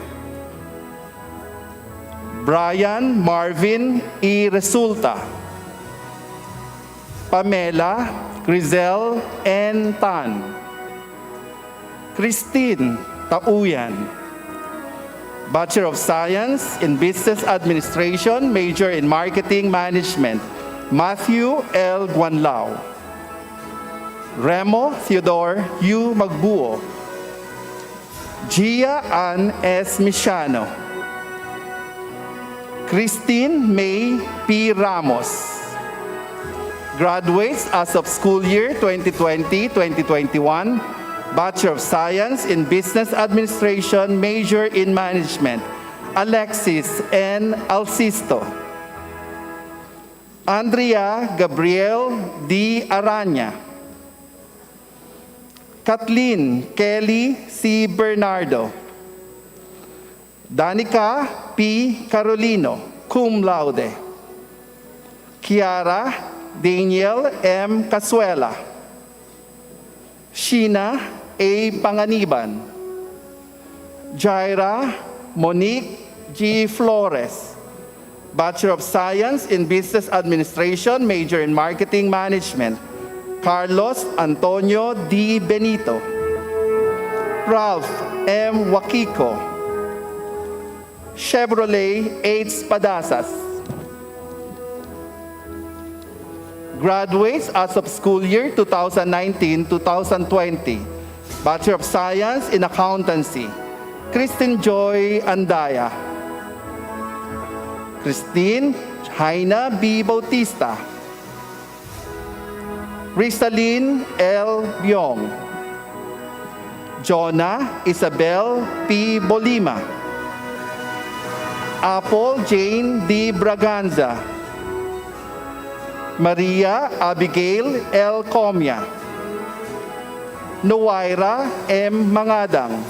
Brian Marvin E. Resulta. Pamela Grizel N. Tan. Christine Tauyan. Bachelor of Science in Business Administration, major in Marketing Management. Matthew L. Guanlao. Remo Theodore U. Magbuo. Gia Ann S. Misiano. Christine May P. Ramos. Graduates as of school year 2020-2021, Bachelor of Science in Business Administration, major in Management. Alexis N. Alcisto. Andrea Gabriel D. Aranya. Kathleen Kelly C. Bernardo. Danica P. Carolino, cum laude. Kiara Daniel M. Casuela. Sheena A. Panganiban. Jaira Monique G. Flores. Bachelor of Science in Business Administration, major in Marketing Management. Carlos Antonio D. Benito. Ralph M. Wakiko. Chevrolet H. Padasas. Graduates as of school year 2019-2020. Bachelor of Science in Accountancy. Kristen Joy Andaya. Christine Jaina B. Bautista. Rizaline L. Biong. Jonah Isabel P. Bolima. Apple Jane D. Braganza. Maria Abigail L. Comia. Noaira M. Mangadang.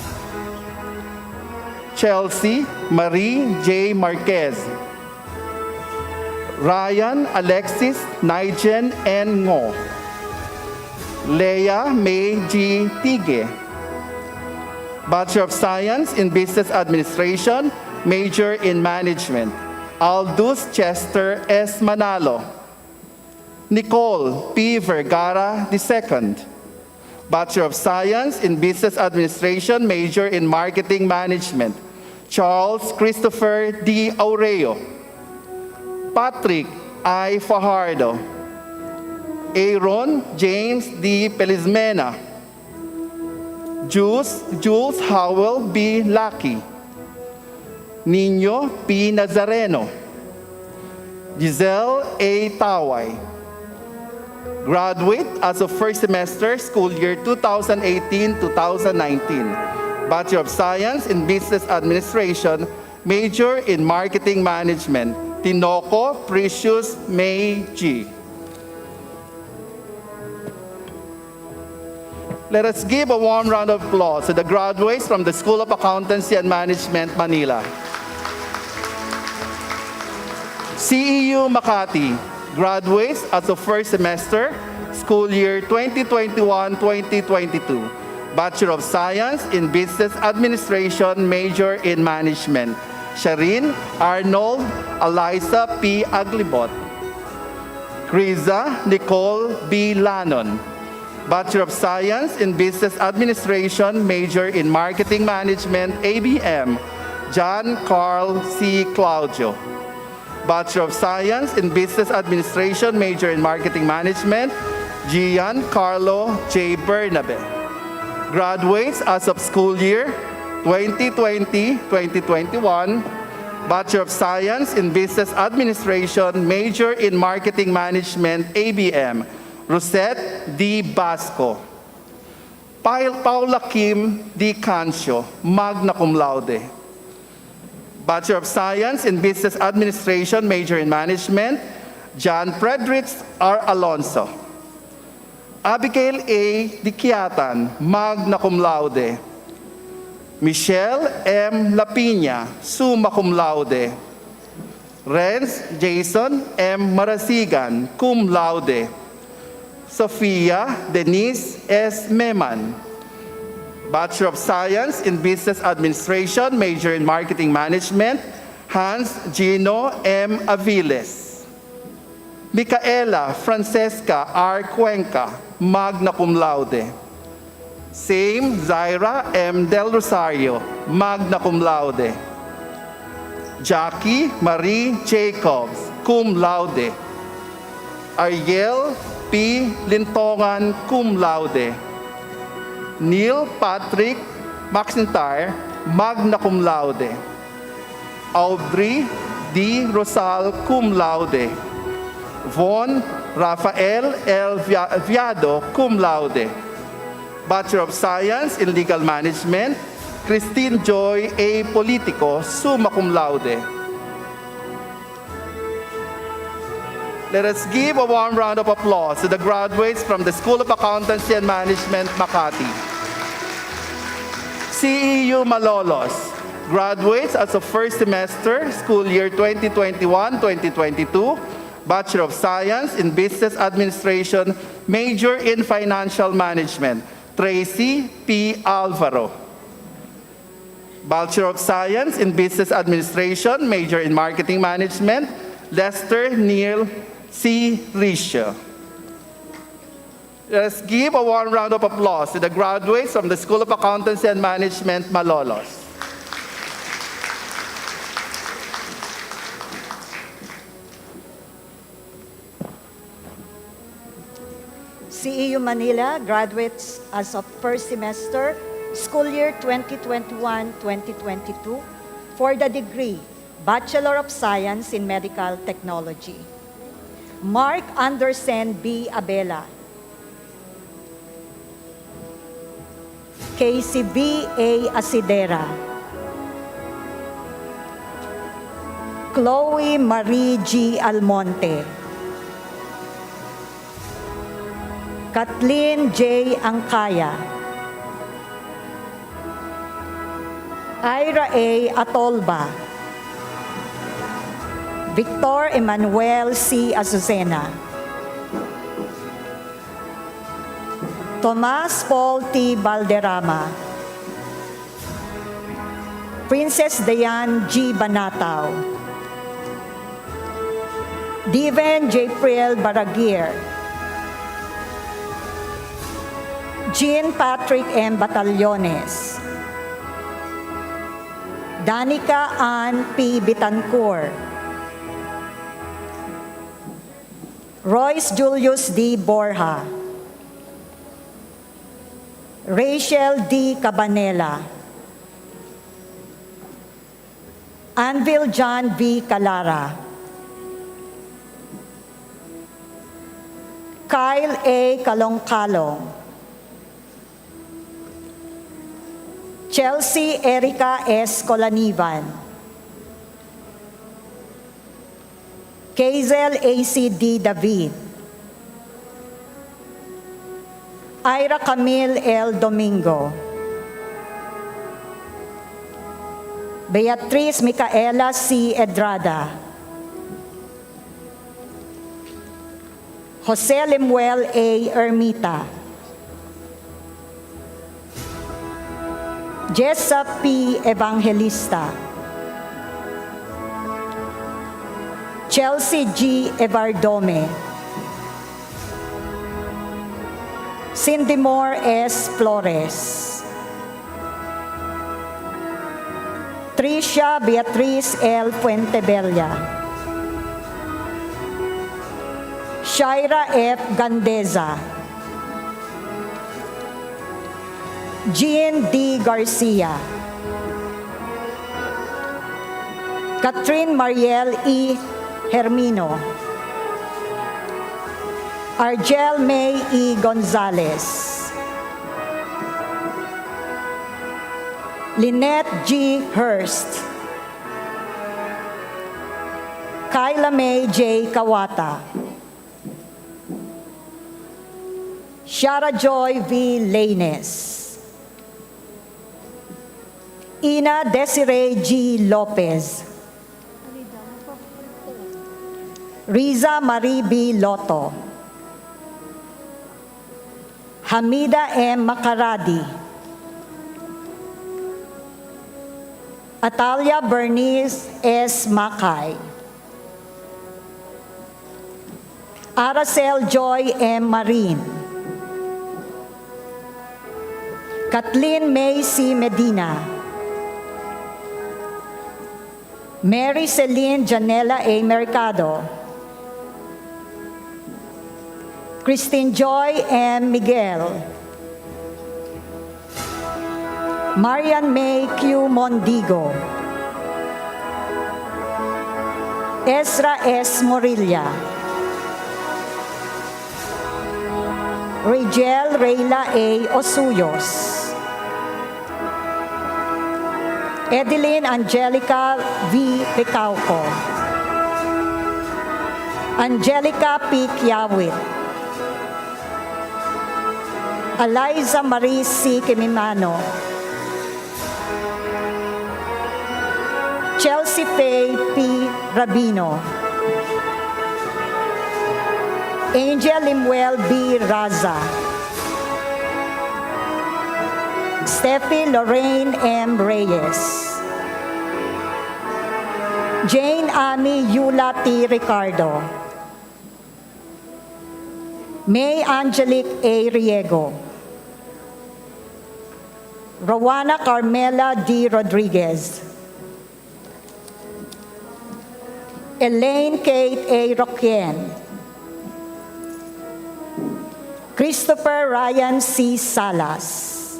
Chelsea Marie J. Marquez. Ryan Alexis Nigen N. Ngo. Leah May G. Tige. Bachelor of Science in Business Administration, major in Management. Aldous Chester S. Manalo. Nicole P. Vergara II. Bachelor of Science in Business Administration, major in Marketing Management. Charles Christopher D. Aureo. Patrick I. Fajardo. Aaron James D. Pelizmena. Jules Howell B. Lucky. Nino P. Nazareno. Giselle A. Taway. Graduate as of first semester, school year 2018-2019. Bachelor of Science in Business Administration, major in Marketing Management. Tinoco Precious May G. Let us give a warm round of applause to the graduates from the School of Accountancy and Management, Manila. CEU Makati, graduates as of first semester, school year 2021-2022. Bachelor of Science in Business Administration, major in Management. Shireen Arnold Eliza P. Aglibot. Criza Nicole B. Lanon. Bachelor of Science in Business Administration, major in Marketing Management, ABM. John Carl C. Claudio. Bachelor of Science in Business Administration, major in Marketing Management, Gian Carlo J. Bernabe. Graduates as of school year 2020-2021, Bachelor of Science in Business Administration, major in Marketing Management, ABM, Rosette D. Basco. Paula Kim D. Cancio, magna cum laude. Bachelor of Science in Business Administration, major in Management, John Fredericks R. Alonso. Abigail A. Dikiatan, magna cum laude. Michelle M. Lapina, summa cum laude. Renz Jason M. Marasigan, cum laude. Sofia Denise S. Meman, Bachelor of Science in Business Administration, major in Marketing Management, Hans Gino M. Aviles. Micaela Francesca R. Cuenca, magna cum laude. Same Zaira M. Del Rosario, magna cum laude. Jackie Marie Jacobs, cum laude. Ariel P. Lintongan, cum laude. Neil Patrick McIntyre, magna cum laude. Audrey D. Rosal, cum laude. Von Rafael L. Viado, cum laude. Bachelor of Science in Legal Management, Christine Joy A. Politico, summa cum laude. Let us give a warm round of applause to the graduates from the School of Accountancy and Management, Makati. CEU Malolos, graduates as of first semester, school year 2021-2022, Bachelor of Science in Business Administration, major in Financial Management, Tracy P. Alvaro. Bachelor of Science in Business Administration, major in Marketing Management, Lester Neil C. Risha. Let us give a warm round of applause to the graduates from the School of Accountancy and Management, Malolos. CEU Manila graduates as of first semester, school year 2021-2022, for the degree Bachelor of Science in Medical Technology. Mark Anderson B. Abela. Casey B. A. Asidera. Chloe Marie G. Almonte. Kathleen J. Angkaya. Ira A. Atolba. Victor Emmanuel C. Azucena. Tomas Paul T. Valderrama. Princess Diane G. Banataw. Diven J. Priel Baragir. Jean Patrick M. Batallones. Danica Ann P. Bitancourt. Royce Julius D. Borja. Rachel D. Cabanela. Anvil John V. Calara. Kyle A. Kalong-Kalong. Chelsea Erica S. Colanivan. Kazel A.C.D. David. Ira Camille L. Domingo. Beatriz Micaela C. Edrada. Jose Lemuel A. Ermita. Jessa P. Evangelista. Chelsea G. Evardome. Cindy Moore S. Flores. Tricia Beatriz L. Fuentebella. Shaira F. Gandeza. Jean D. Garcia, Catherine Mariel E. Hermino, Argel May E. Gonzalez, Lynette G. Hurst, Kyla May J. Kawata, Shara Joy V. Lanes, Ina Desiree G. Lopez, Riza Marie B. Lotto, Hamida M. Macaradi, Atalia Bernice S. Macay, Aracel Joy M. Marin, Kathleen May C. Medina, Mary Celine Janela A. Mercado, Christine Joy M. Miguel, Marian May Q. Mondigo, Ezra S. Morilla, Rigel Reyla A. Osuyos, Edeline Angelica V. Pecauco, Angelica P. Kiawit, Eliza Marie C. Kimimano, Chelsea Faye P. Rabino, Angel Limuel B. Raza, Steffi Lorraine M. Reyes, Jane Ami Yula T. Ricardo, May Angelique A. Riego, Rowana Carmela D. Rodriguez, Elaine Kate A. Roquien, Christopher Ryan C. Salas,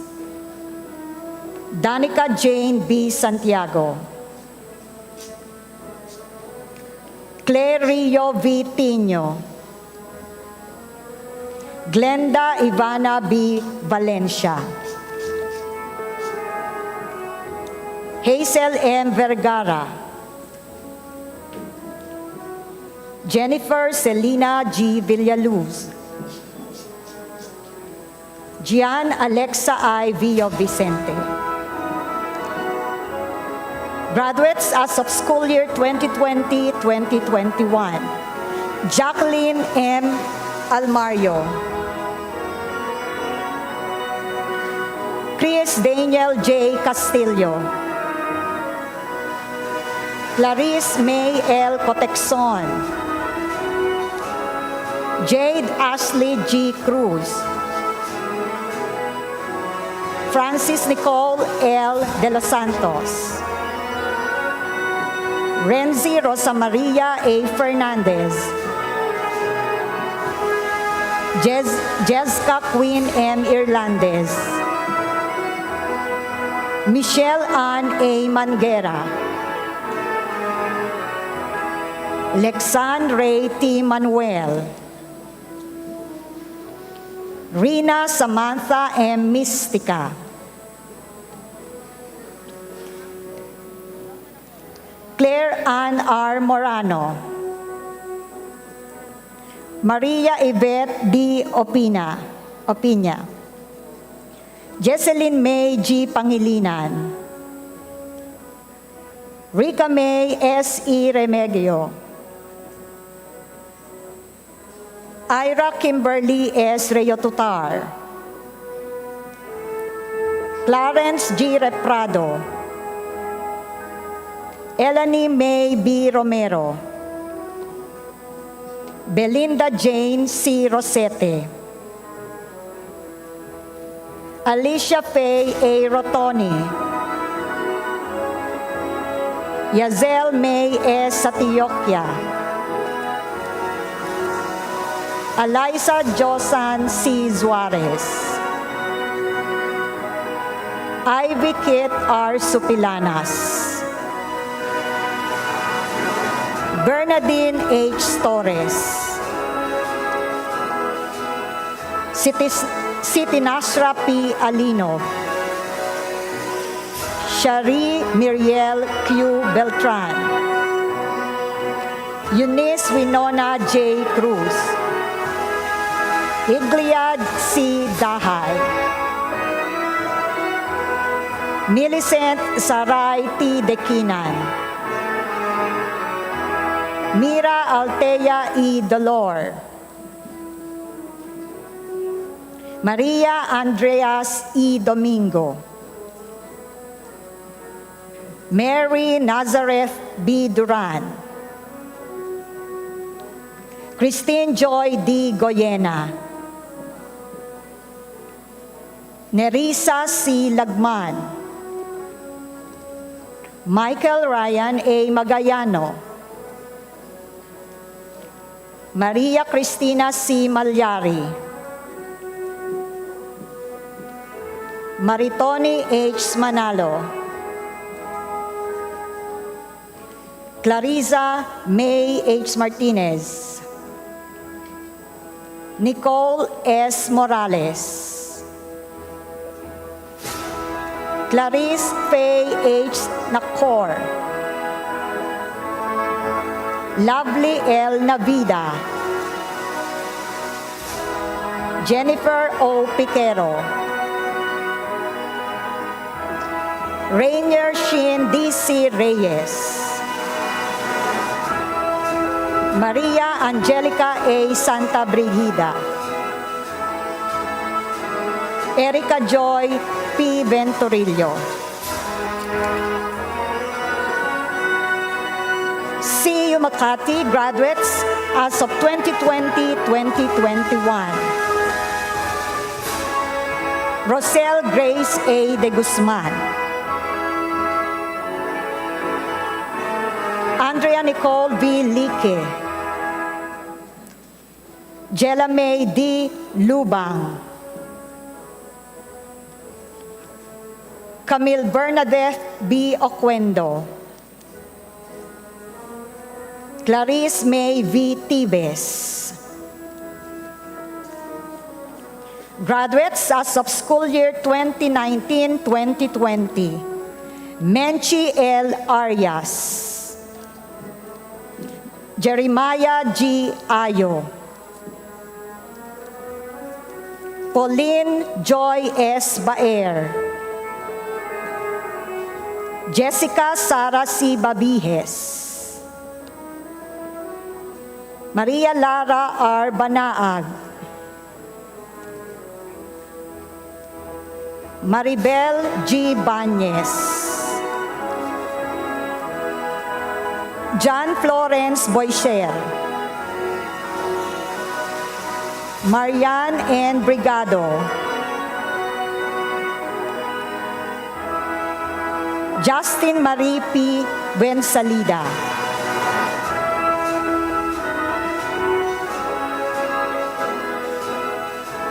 Danica Jane B. Santiago, Claire Rio V. Tino, Glenda Ivana B. Valencia, Hazel M. Vergara, Jennifer Selena G. Villaluz, Gian Alexa I. Vio Vicente. Graduates as of school year 2020-2021, Jacqueline M. Almario, Chris Daniel J. Castillo, Clarice May L. Cotexon, Jade Ashley G. Cruz, Francis Nicole L. De Los Santos, Renzi Rosa Maria A. Fernandez, Jessica Queen M. Irlandez, Michelle Ann A. Manguera, Lexan Ray T. Manuel, Rina Samantha M. Mystica, Claire Ann R. Morano, Maria Yvette D. Opiña, Jesseline May G. Pangilinan, Rica May S. E. Remegio, Ira Kimberly S. Reyotutar, Clarence G. Reprado, Elanie May B. Romero, Belinda Jane C. Rosete, Alicia Faye A. Rotoni, Yazel May S. Satioquia, Eliza Josan C. Suarez, Ivy Kit R. Supilanas, Bernadine H. Torres, Siti Nasra P. Alino, Shari Miriel Q. Beltran, Eunice Winona J. Cruz, Igliad C. Dahay, Millicent Saray T. Dequinan, Mira Altea E. Dolor, Maria Andreas E. Domingo, Mary Nazareth B. Duran, Christine Joy D. Goyena, Nerissa C. Lagman, Michael Ryan A. Magayano, Maria Cristina C. Malyari, Maritoni H. Manalo, Clarissa May H. Martinez, Nicole S. Morales, Clarice Faye H. Nakor, Lovely L. Navida, Jennifer O. Piquero, Rainier Shin D.C. Reyes, Maria Angelica A. Santa Brigida, Erica Joy P. Venturillo, CU Makati graduates as of 2020-2021. Rosel Grace A. de Guzman, Andrea Nicole V. Lique, Jella May D. Lubang, Camille Bernadette B. Oquendo, Clarice May V. Tibes. Graduates as of school year 2019-2020, Menchi L. Arias, Jeremiah G. Ayo, Pauline Joy S. Baer, Jessica Sara C. Babihes, Maria Lara R. Banaag, Maribel G. Banyes, John Florence Boycher, Marian N. Brigado, Justin Marie P. Buensalida,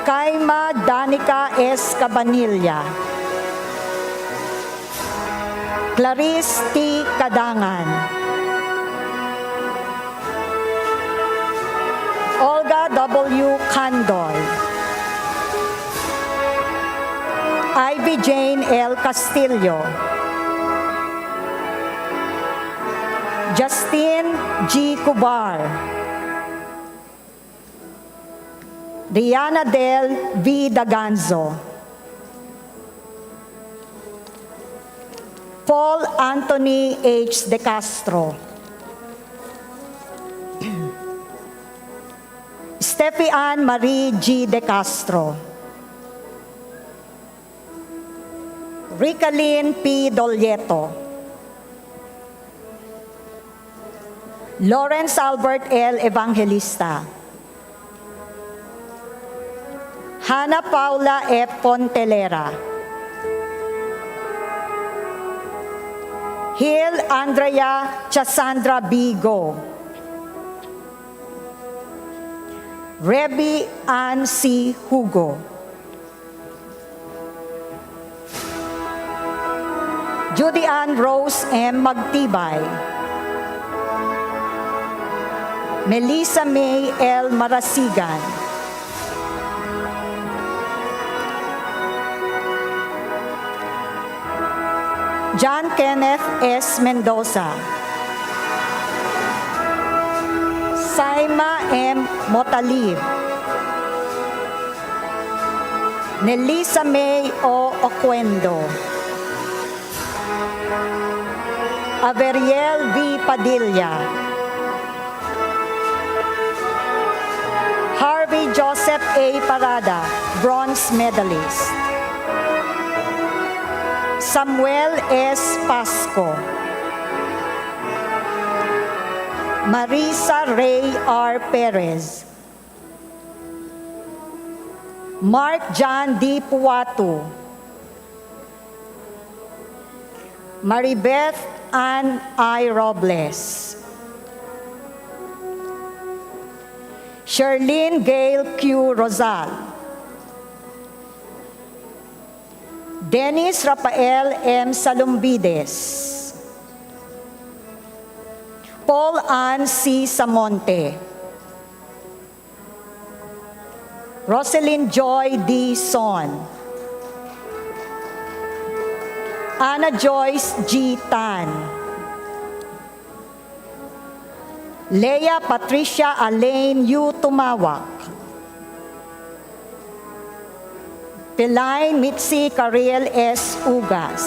Kaima Danica S. Cabanilla, Clarice T. Kadangan, Olga W. Candoy, Ivy Jane L. Castillo, Justine G. Cubar, Diana Del V. Daganzo, Paul Anthony H. De Castro, Steffi Ann Marie G. De Castro, Ricalyn P. Dolieto, Lawrence Albert L. Evangelista, Hana Paula F. Pontelera, Hil Andrea Chasandra B. Go, Rebi Ann C. Hugo, Judy Ann Rose M. Magtibay, Melissa May L. Marasigan, John Kenneth S. Mendoza, Saima M. Motalib, Nelisa May O. Oquendo, Averiel V. Padilla, Harvey Joseph A. Parada, bronze medalist, Samuel S. Pasco, Marisa Ray R. Perez, Mark John D. Puatu, Maribeth Ann I. Robles, Sherlyn Gail Q. Rosal, Dennis Rafael M. Salumbides, Paul Ann C. Samonte, Roselyn Joy D. Son, Anna Joyce G. Tan, Leah Patricia Alain U. Tumawak, Pelaine Mitzi Cariel S. Ugas,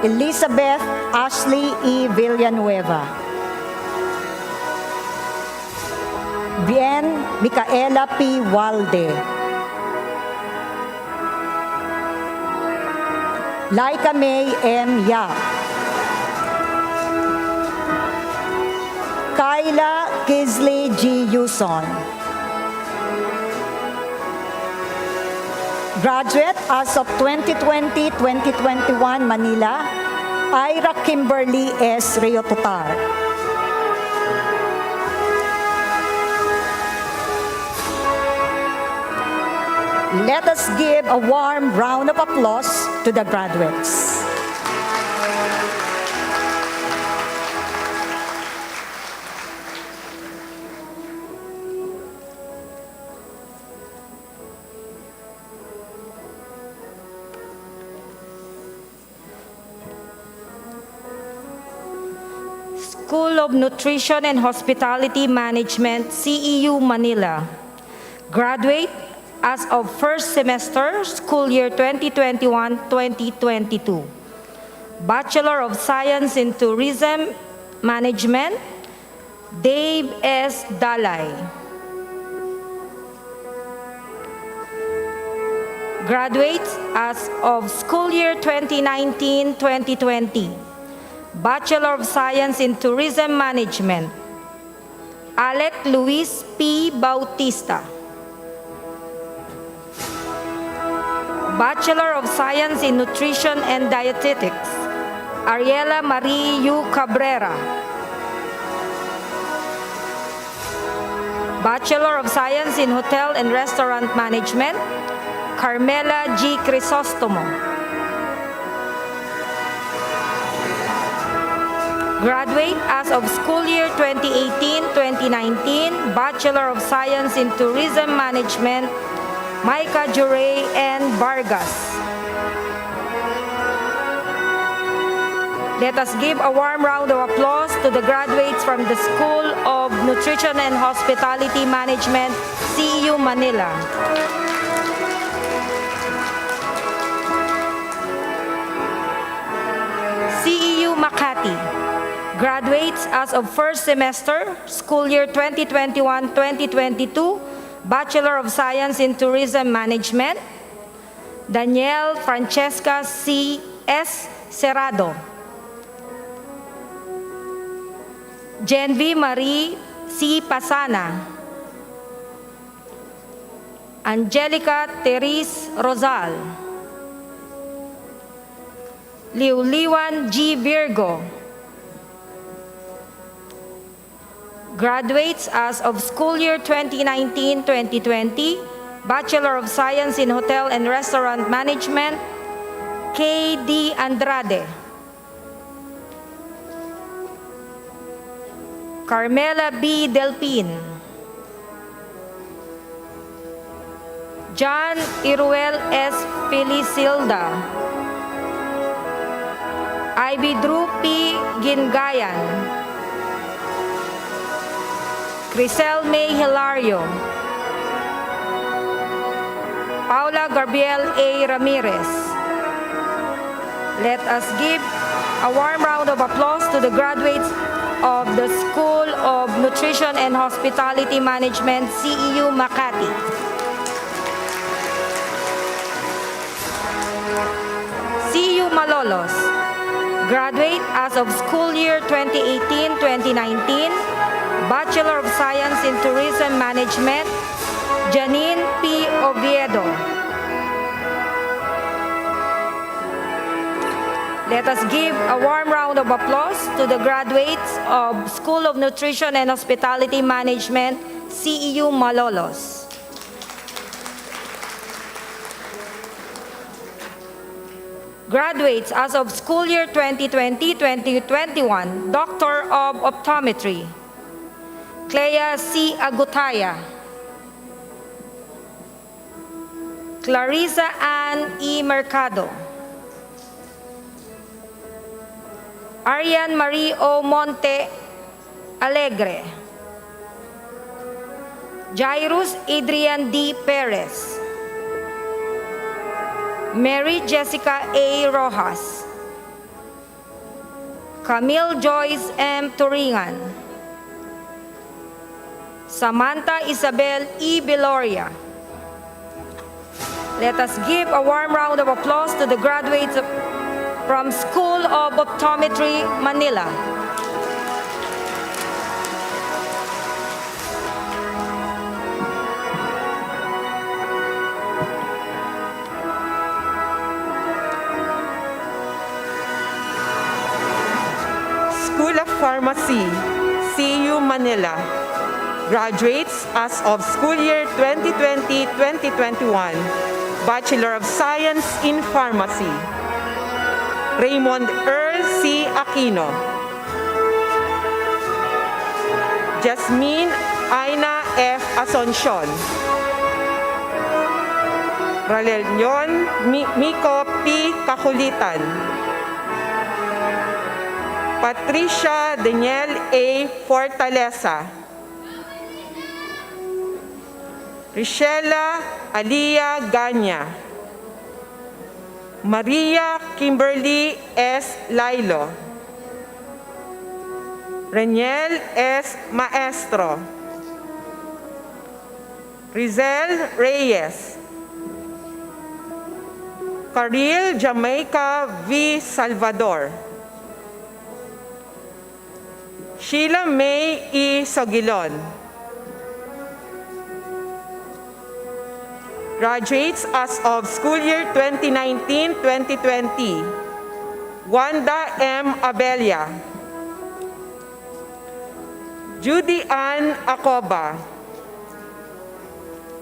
Elizabeth Ashley E. Villanueva, Bien Micaela P. Walde, Laika May M. Yap, Kyla Kisley G. Yuson, graduate as of 2020-2021 Manila, Ira Kimberly S. Rio Tutar. Let us give a warm round of applause to the graduates. School of Nutrition and Hospitality Management, CEU Manila. Graduate as of first semester, school year 2021-2022. Bachelor of Science in Tourism Management, Dave S. Dalay. Graduates as of school year 2019-2020. Bachelor of Science in Tourism Management, Alec Luis P. Bautista. Bachelor of Science in Nutrition and Dietetics, Ariela Marie U. Cabrera. Bachelor of Science in Hotel and Restaurant Management, Carmela G. Crisostomo. Graduate as of school year 2018-2019, Bachelor of Science in Tourism Management, Micah Jure and Vargas. Let us give a warm round of applause to the graduates from the School of Nutrition and Hospitality Management, CEU Manila. CEU Makati. Graduates as of first semester, school year 2021-2022, Bachelor of Science in Tourism Management, Danielle Francesca C. S. Cerrado, Genvi Marie C. Pasana, Angelica Therese Rosal, Liuliwan G. Virgo. Graduates as of school year 2019-2020, Bachelor of Science in Hotel and Restaurant Management, K.D. Andrade. Carmela B. Delpin. John Iruel S. Felicilda. Ivy Drew P. Gingayan. Crisel May Hilario. Paula Gabriel A. Ramirez. Let us give a warm round of applause to the graduates of the School of Nutrition and Hospitality Management, CEU Makati. CEU Malolos, graduate as of school year 2018-2019, Bachelor of Science in Tourism Management, Janine P. Oviedo. Let us give a warm round of applause to the graduates of School of Nutrition and Hospitality Management, CEU Malolos. Graduates as of school year 2020-2021, Doctor of Optometry, Clea C. Agutaya, Clarissa Ann E. Mercado, Arian Marie O. Monte Alegre, Jairus Adrian D. Perez, Mary Jessica A. Rojas, Camille Joyce M. Turingan, Samantha Isabel E. Beloria. Let us give a warm round of applause to the graduates from School of Optometry, Manila. School of Pharmacy, CEU Manila. Graduates as of school year 2020-2021, Bachelor of Science in Pharmacy, Raymond Earl C. Aquino, Jasmine Aina F. Asuncion, Ralelion Miko P. Kakulitan, Patricia Daniel A. Fortaleza, Richella Alia Ganya, Maria Kimberly S. Lailo, Reniel S. Maestro, Rizel Reyes, Caril Jamaica V. Salvador, Sheila May E. Sogilon. Graduates as of school year 2019-2020, Wanda M. Abelia, Judy Ann Acoba,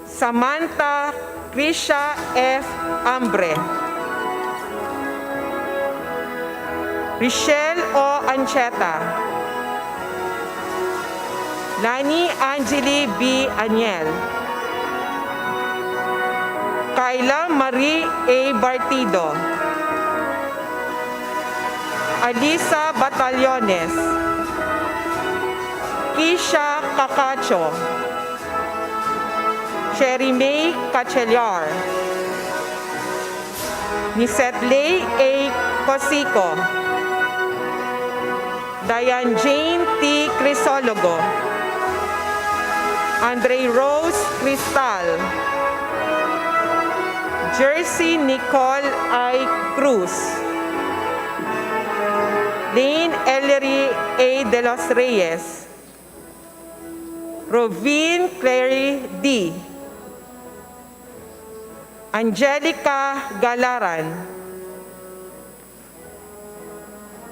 Samantha Krisha F. Ambre, Richelle O. Ancheta, Lani Angeli B. Aniel, Kayla Marie A. Bartido, Alisa Batallones, Kisha Cacacho, Sherry May Cacheliar, Nisetley A. Cosico, Diane Jane T. Crisologo, Andre Rose Cristal, Jersey Nicole I. Cruz, Lane Ellery A. De Los Reyes, Rovin Clary D., Angelica Galaran,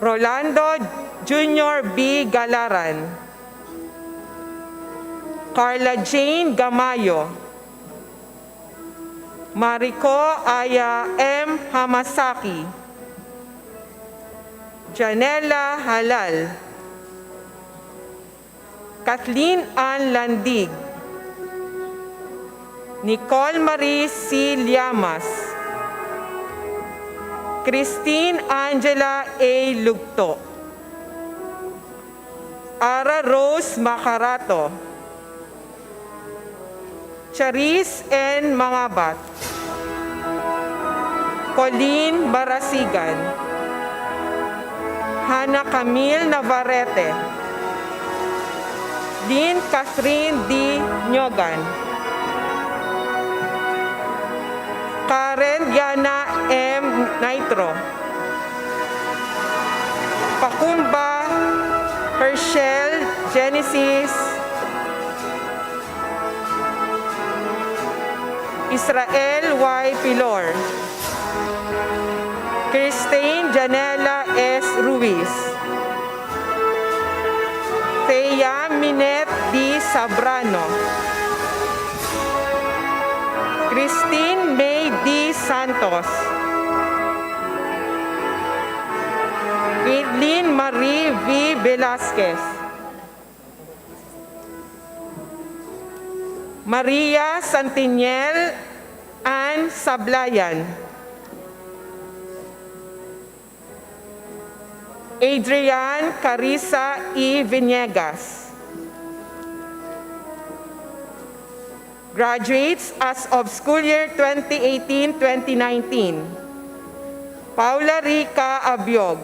Rolando Jr. B. Galaran, Carla Jane Gamayo, Mariko Aya M. Hamasaki, Janela Halal, Kathleen Ann Landig, Nicole Marie C. Llamas, Christine Angela A. Lugto, Ara Rose Macarato, Charis N. Mangabat, Colleen Barasigan, Hana Camille Navarrete, Lynn Catherine D. Nyogan, Karen Diana M. Nitro, Pakumba Herschel Genesis, Israel Y. Pilor, Christine Janela S. Ruiz, Thea Minette D. Sabrano, Christine May D. Santos, Caitlin Marie V. Velasquez, Maria Santiniel Ann Sablayan, Adrian Carissa E. Vinegas. Graduates as of school year 2018-2019, Paula Rica Abiog,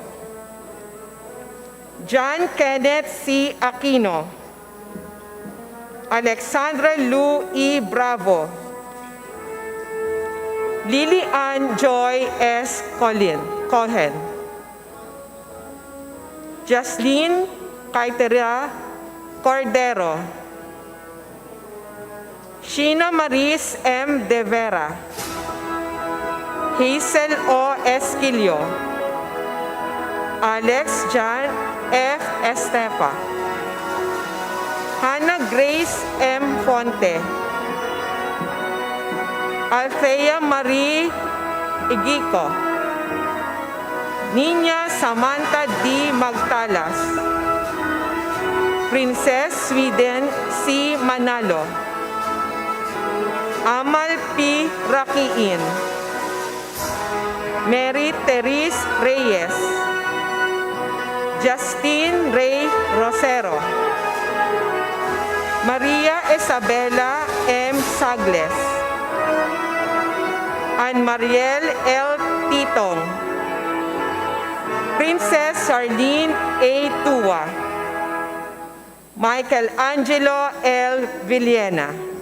John Kenneth C. Aquino, Alexandra Lou E. Bravo, Lily Ann Joy S. Cohen, Jocelyn Kaitera Cordero, Sheena Maris M. De Vera, Hazel O. Esquilio, Alex John F. Estepa, Hannah Grace M. Fonte, Althea Marie Igico, Nina Samantha D. Magtalas, Princess Sweden C. Manalo, Amal P. Rakiin, Mary Therese Reyes, Justine Ray Rosero, Maria Isabela M. Sagles, Ann Mariel L. Titong, Princess Charlene A. Tua, Michael Angelo L. Villena.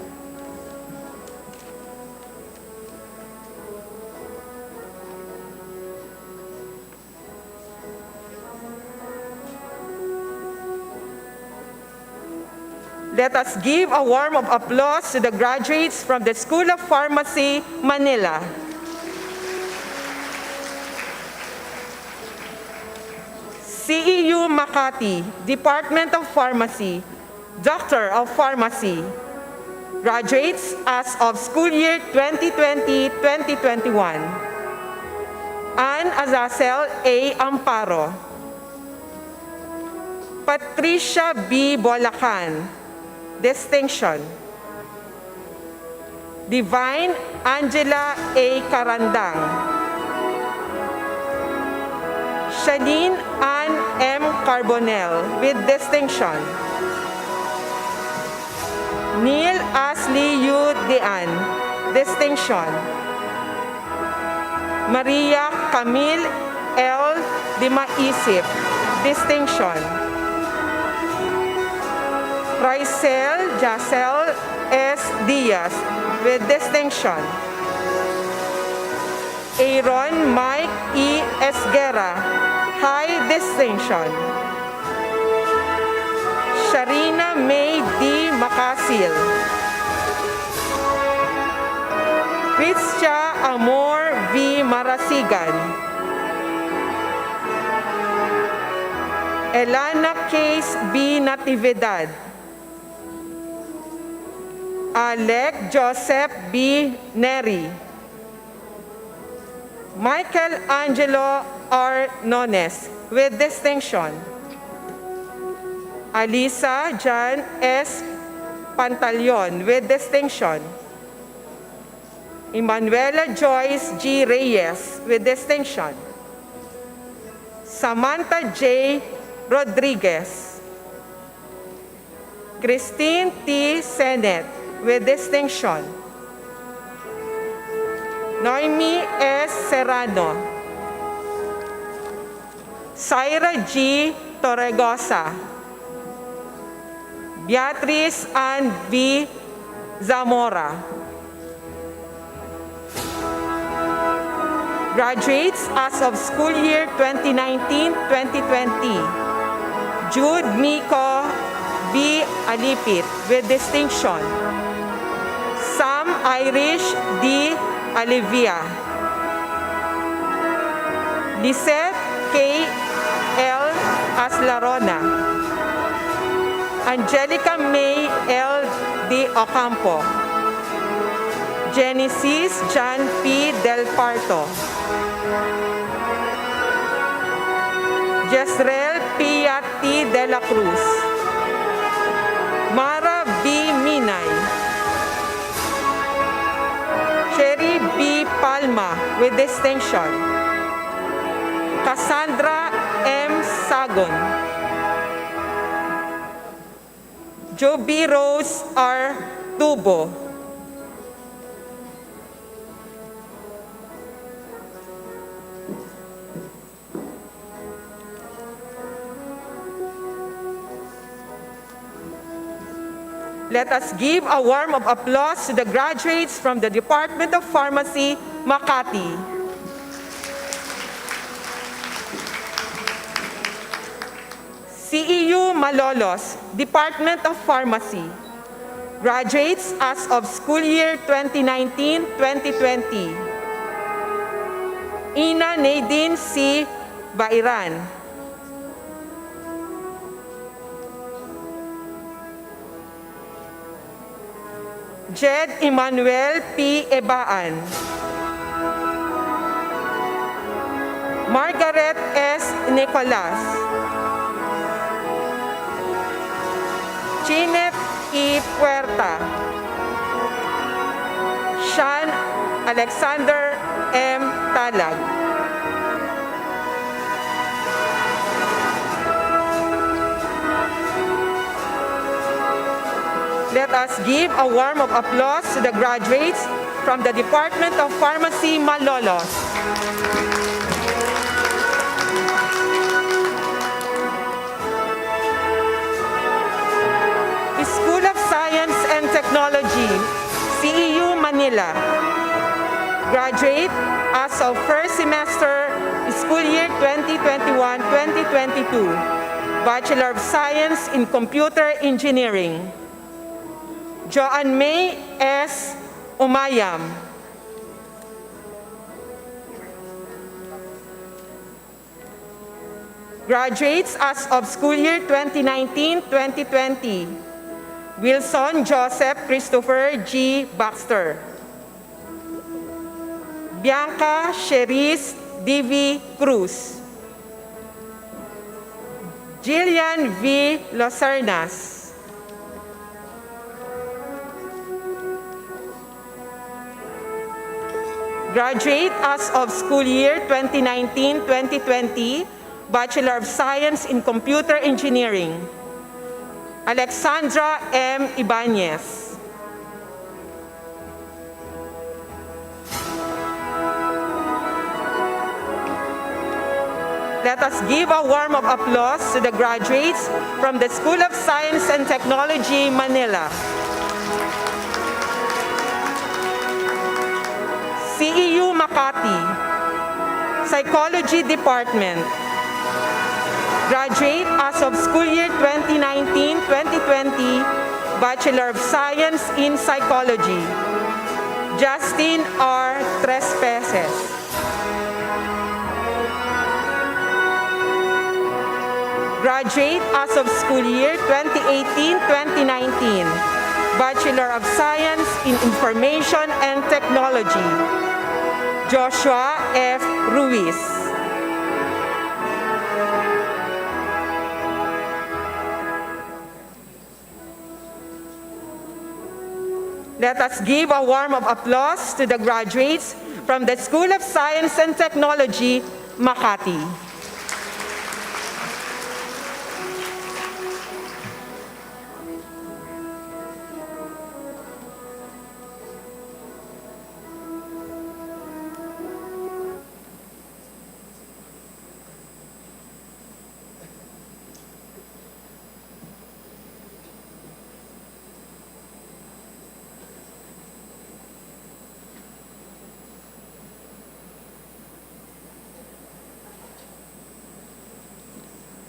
Let us give a warm of applause to the graduates from the School of Pharmacy, Manila. CEU Makati, Department of Pharmacy, Doctor of Pharmacy, graduates as of school year 2020-2021. Ann Azazel A. Amparo, Patricia B. Bolacan, distinction. Divine Angela A. Carandang, Shanine Ann M. Carbonell with distinction. Neil Ashley U. Dean, distinction. Maria Camille L. Dimaisip, distinction. Rysel Jacel S. Diaz with distinction. Aaron Mike E. Esguera, high distinction. Sharina May D. Macasil, Christia Amor V. Marasigan, Elana Case B. Natividad, Alec Joseph B. Neri, Michelangelo R. Nones, with distinction. Alisa Jan S. Pantaleon, with distinction. Emanuela Joyce G. Reyes, with distinction. Samantha J. Rodriguez. Christine T. Senet, with distinction. Noemi S. Serrano. Syra G. Torregosa. Beatrice Ann V. Zamora. Graduates as of school year 2019-2020. Jude Miko B. Alipit, with distinction. Sam Irish D. Alivia. Lisette K. L. Aslarona. Angelica May L. D. Ocampo. Genesis John P. Del Parto. Jezreel Pia T. De La Cruz. Mara B. Minay. Cherry B. Palma, with distinction. Cassandra M. Sagon. Joby Rose R. Tubo. Let us give a warm of applause to the graduates from the Department of Pharmacy, Makati. CEU Malolos, Department of Pharmacy. Graduates as of school year 2019-2020. Ina Nadine C. Bairan. Jed Emmanuel P. Ebaan. Margaret S. Nicolas. Chinet E. Puerta. Sean Alexander M. Talag. Let us give a warm of applause to the graduates from the Department of Pharmacy, Malolos. School of Science and Technology, CEU, Manila. Graduate as of first semester, school year 2021-2022. Bachelor of Science in Computer Engineering. Joanne May S. Umayam. Graduates as of school year 2019-2020. Wilson Joseph Christopher G. Baxter. Bianca Cherise D.V. Cruz. Jillian V. Locernas. Graduate as of school year 2019-2020, Bachelor of Science in Computer Engineering. Alexandra M. Ibanez. Let us give a warm of applause to the graduates from the School of Science and Technology, Manila. CEU Makati, Psychology Department. Graduate as of school year 2019-2020, Bachelor of Science in Psychology. Justin R. Trespeces. Graduate as of school year 2018-2019, Bachelor of Science in Information and Technology. Joshua F. Ruiz. Let us give a warm of applause to the graduates from the School of Science and Technology, Makati.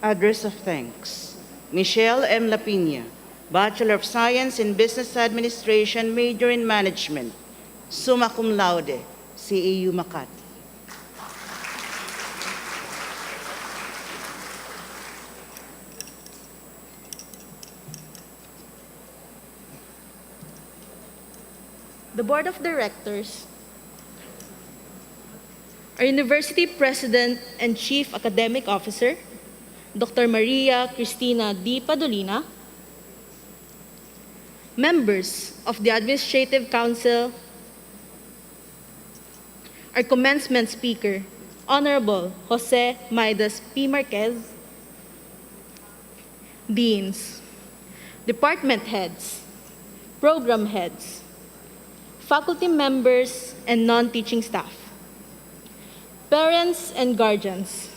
Address of thanks. Michelle M. Lapina, Bachelor of Science in Business Administration, major in Management, summa cum laude, CAU Makati. The Board of Directors, our University President and Chief Academic Officer, Dr. Maria Cristina D. Padolina, members of the Administrative Council, our commencement speaker, Honorable Jose Maidas P. Marquez, deans, department heads, program heads, faculty members and non-teaching staff, parents and guardians,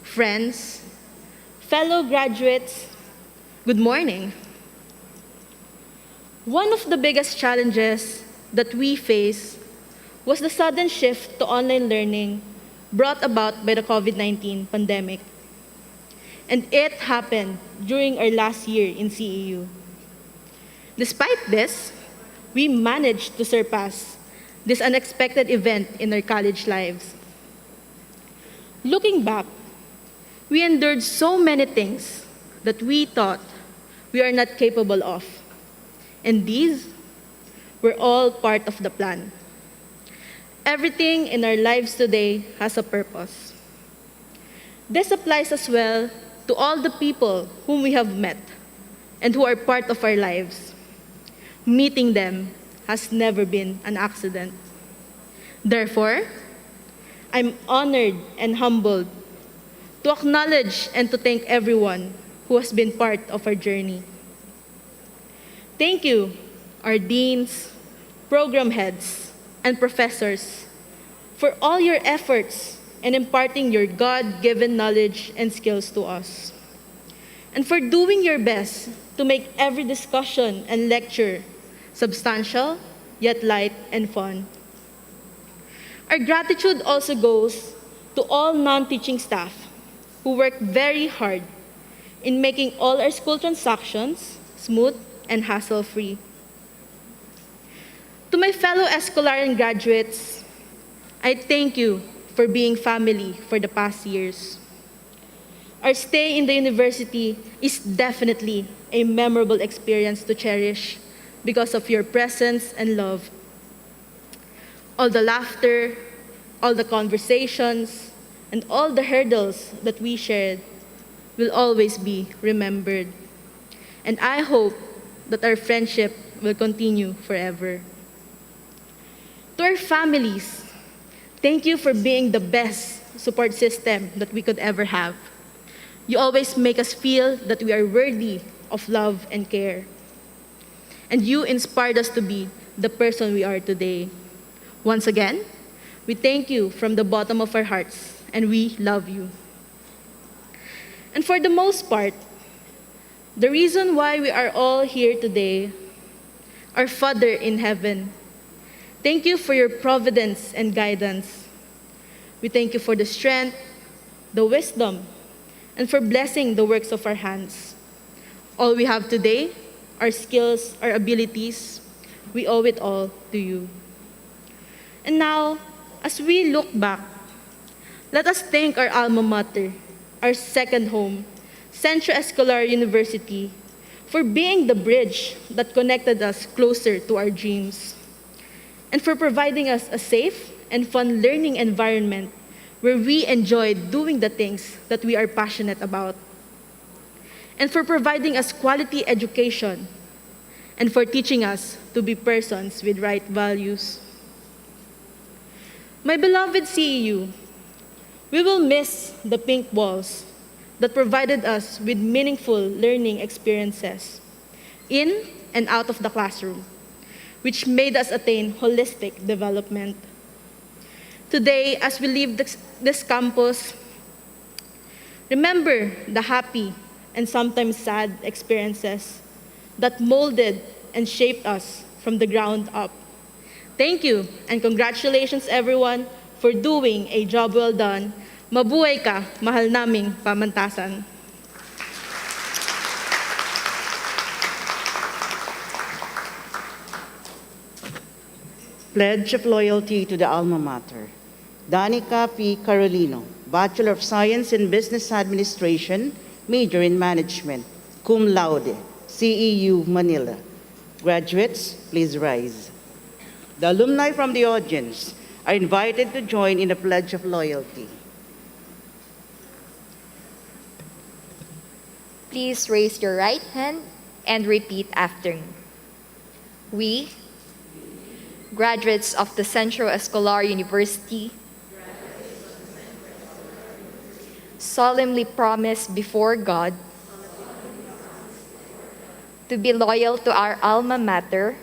friends, fellow graduates, good morning. One of the biggest challenges that we face was the sudden shift to online learning brought about by the COVID-19 pandemic. And it happened during our last year in CEU. Despite this, we managed to surpass this unexpected event in our college lives. Looking back, we endured so many things that we thought we are not capable of. And these were all part of the plan. Everything in our lives today has a purpose. This applies as well to all the people whom we have met and who are part of our lives. Meeting them has never been an accident. Therefore, I'm honored and humbled to acknowledge and to thank everyone who has been part of our journey. Thank you, our deans, program heads, and professors, for all your efforts in imparting your God-given knowledge and skills to us, and for doing your best to make every discussion and lecture substantial, yet light and fun. Our gratitude also goes to all non-teaching staff who worked very hard in making all our school transactions smooth and hassle-free. To my fellow Escolar graduates, I thank you for being family for the past years. Our stay in the university is definitely a memorable experience to cherish because of your presence and love. All the laughter, all the conversations, and all the hurdles that we shared will always be remembered. And I hope that our friendship will continue forever. To our families, thank you for being the best support system that we could ever have. You always make us feel that we are worthy of love and care. And you inspired us to be the person we are today. Once again, we thank you from the bottom of our hearts, and we love you. And for the most part, the reason why we are all here today, our Father in heaven, thank you for your providence and guidance. We thank you for the strength, the wisdom, and for blessing the works of our hands. All we have today, our skills, our abilities, we owe it all to you. And now, as we look back, let us thank our alma mater, our second home, Centro Escolar University, for being the bridge that connected us closer to our dreams, and for providing us a safe and fun learning environment where we enjoy doing the things that we are passionate about, and for providing us quality education, and for teaching us to be persons with right values. My beloved CEU, we will miss the pink walls that provided us with meaningful learning experiences in and out of the classroom, which made us attain holistic development. Today, as we leave this campus, remember the happy and sometimes sad experiences that molded and shaped us from the ground up. Thank you and congratulations everyone for doing a job well done. Mabuhay ka, mahal naming pamantasan. Pledge of Loyalty to the Alma Mater. Danica P. Carolino, Bachelor of Science in Business Administration, major in Management, cum laude, CEU, Manila. Graduates, please rise. The alumni from the audience are invited to join in the Pledge of Loyalty. Please raise your right hand and repeat after me. We, graduates of the Centro Escolar University, solemnly promise before God to be loyal to our alma mater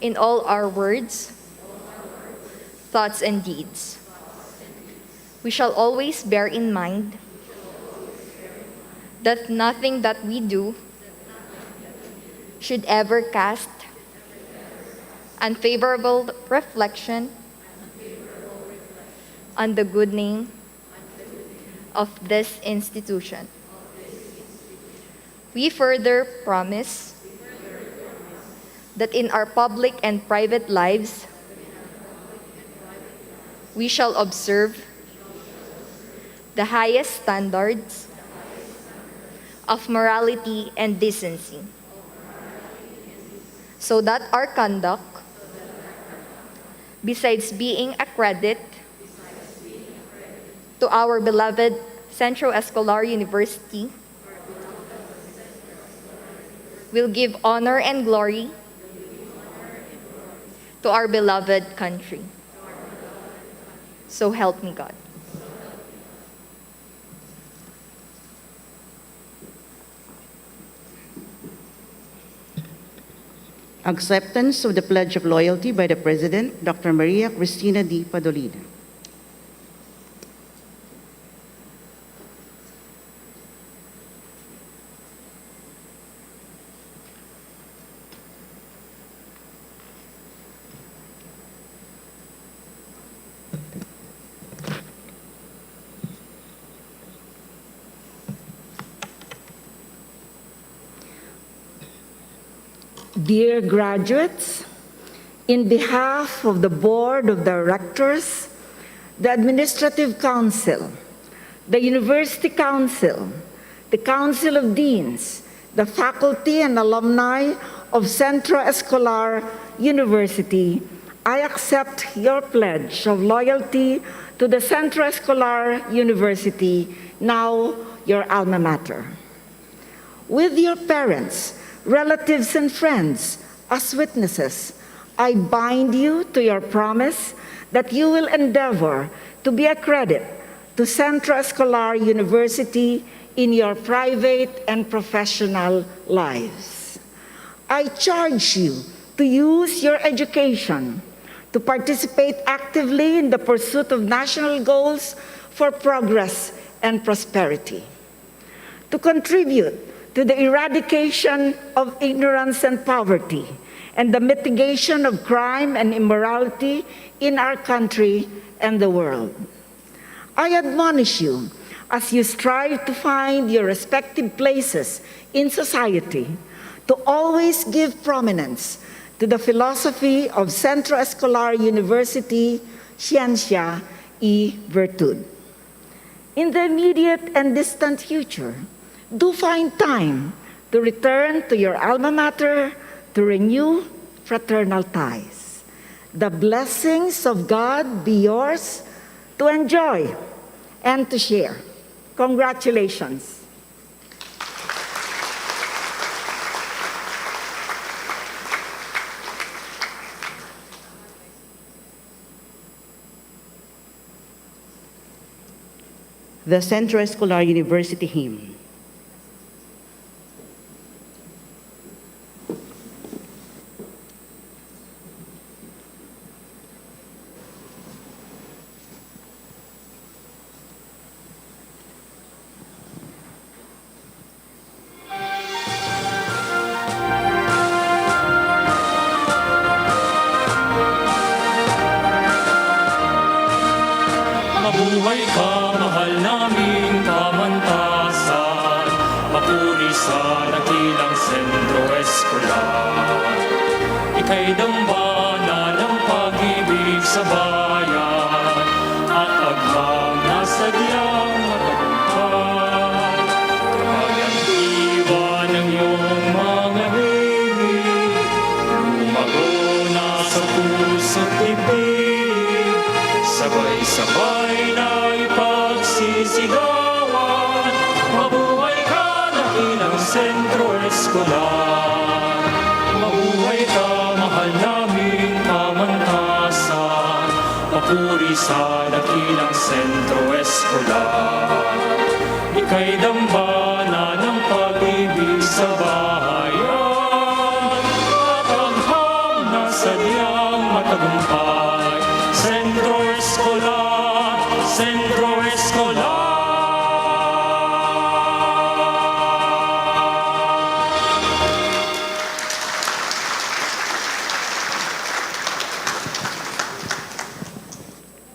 in all our words, thoughts, and deeds. We shall always bear in mind that nothing that we do should ever cast unfavorable reflection on the good name of this institution. We further promise that in our public and private lives, we shall observe the highest standards of morality and decency, so that our conduct, besides being a credit to our beloved Centro Escolar University, will give honor and glory to our beloved country. So help me God. Acceptance of the Pledge of Loyalty by the President, Dr. Maria Cristina D. Padolina. Dear graduates, in behalf of the Board of Directors, the Administrative Council, the University Council, the Council of Deans, the faculty and alumni of Centro Escolar University, I accept your pledge of loyalty to the Centro Escolar University, now your alma mater. With your parents, relatives, and friends as witnesses, I bind you to your promise that you will endeavor to be a credit to Centro Escolar University in your private and professional lives. I charge you to use your education to participate actively in the pursuit of national goals for progress and prosperity, to contribute to the eradication of ignorance and poverty, and the mitigation of crime and immorality in our country and the world. I admonish you, as you strive to find your respective places in society, to always give prominence to the philosophy of Centro Escolar University, Ciencia y Virtud. In the immediate and distant future, do find time to return to your alma mater to renew fraternal ties. The blessings of God be yours to enjoy and to share. Congratulations. The Centro Escolar University Hymn. Mabuhay ka, mahal naming pamantasan. Papuri sa dakilang Centro Escolar. Ika'y dambana ng pag-ibig sa bayan at agham na sadyang matagumpay. Tumagang diwa ng iyong mga himig, lumago na sa puso't dibdib. Sabay-sabay na ipagsisigawan. Mabuhay ka, dakilang Centro Escolar. Mabuhay ka, mahal naming pamantasan. Papuri sa dakilang Centro Escolar. Ika'y dambana ng pag-ibig sa bayan at agham na sadyang matagumpay. Centro Escolar, Centro Escolar.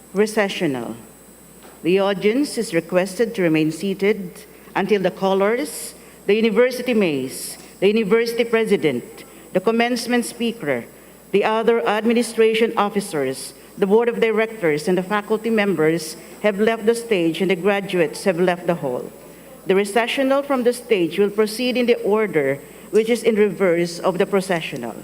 Recessional. The audience is requested to remain seated until the callers, the university mace, the university president, the commencement speaker, the other administration officers, the board of directors, and the faculty members have left the stage and the graduates have left the hall. The recessional from the stage will proceed in the order which is in reverse of the processional.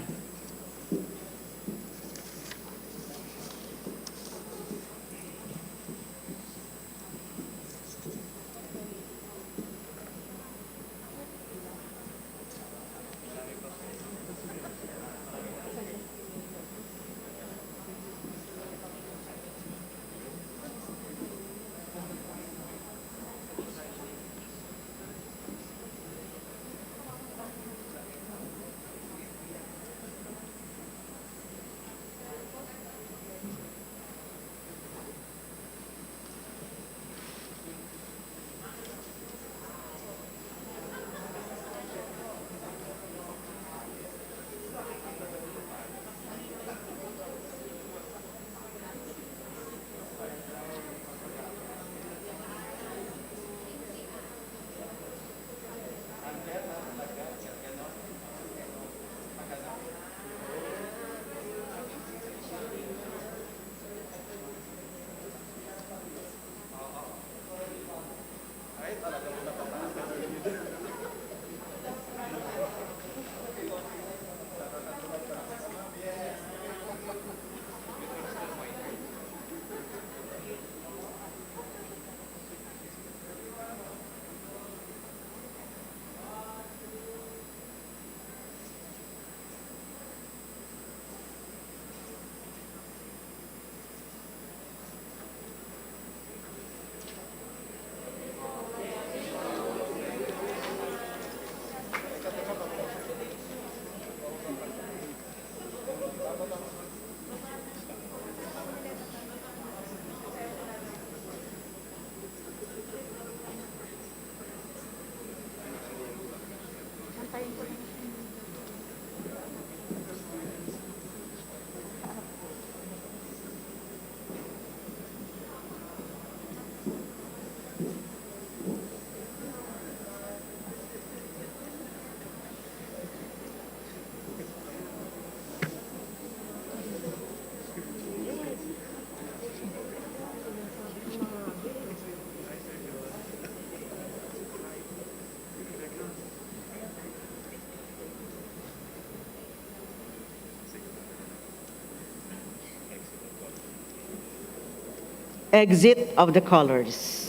exit of the colors.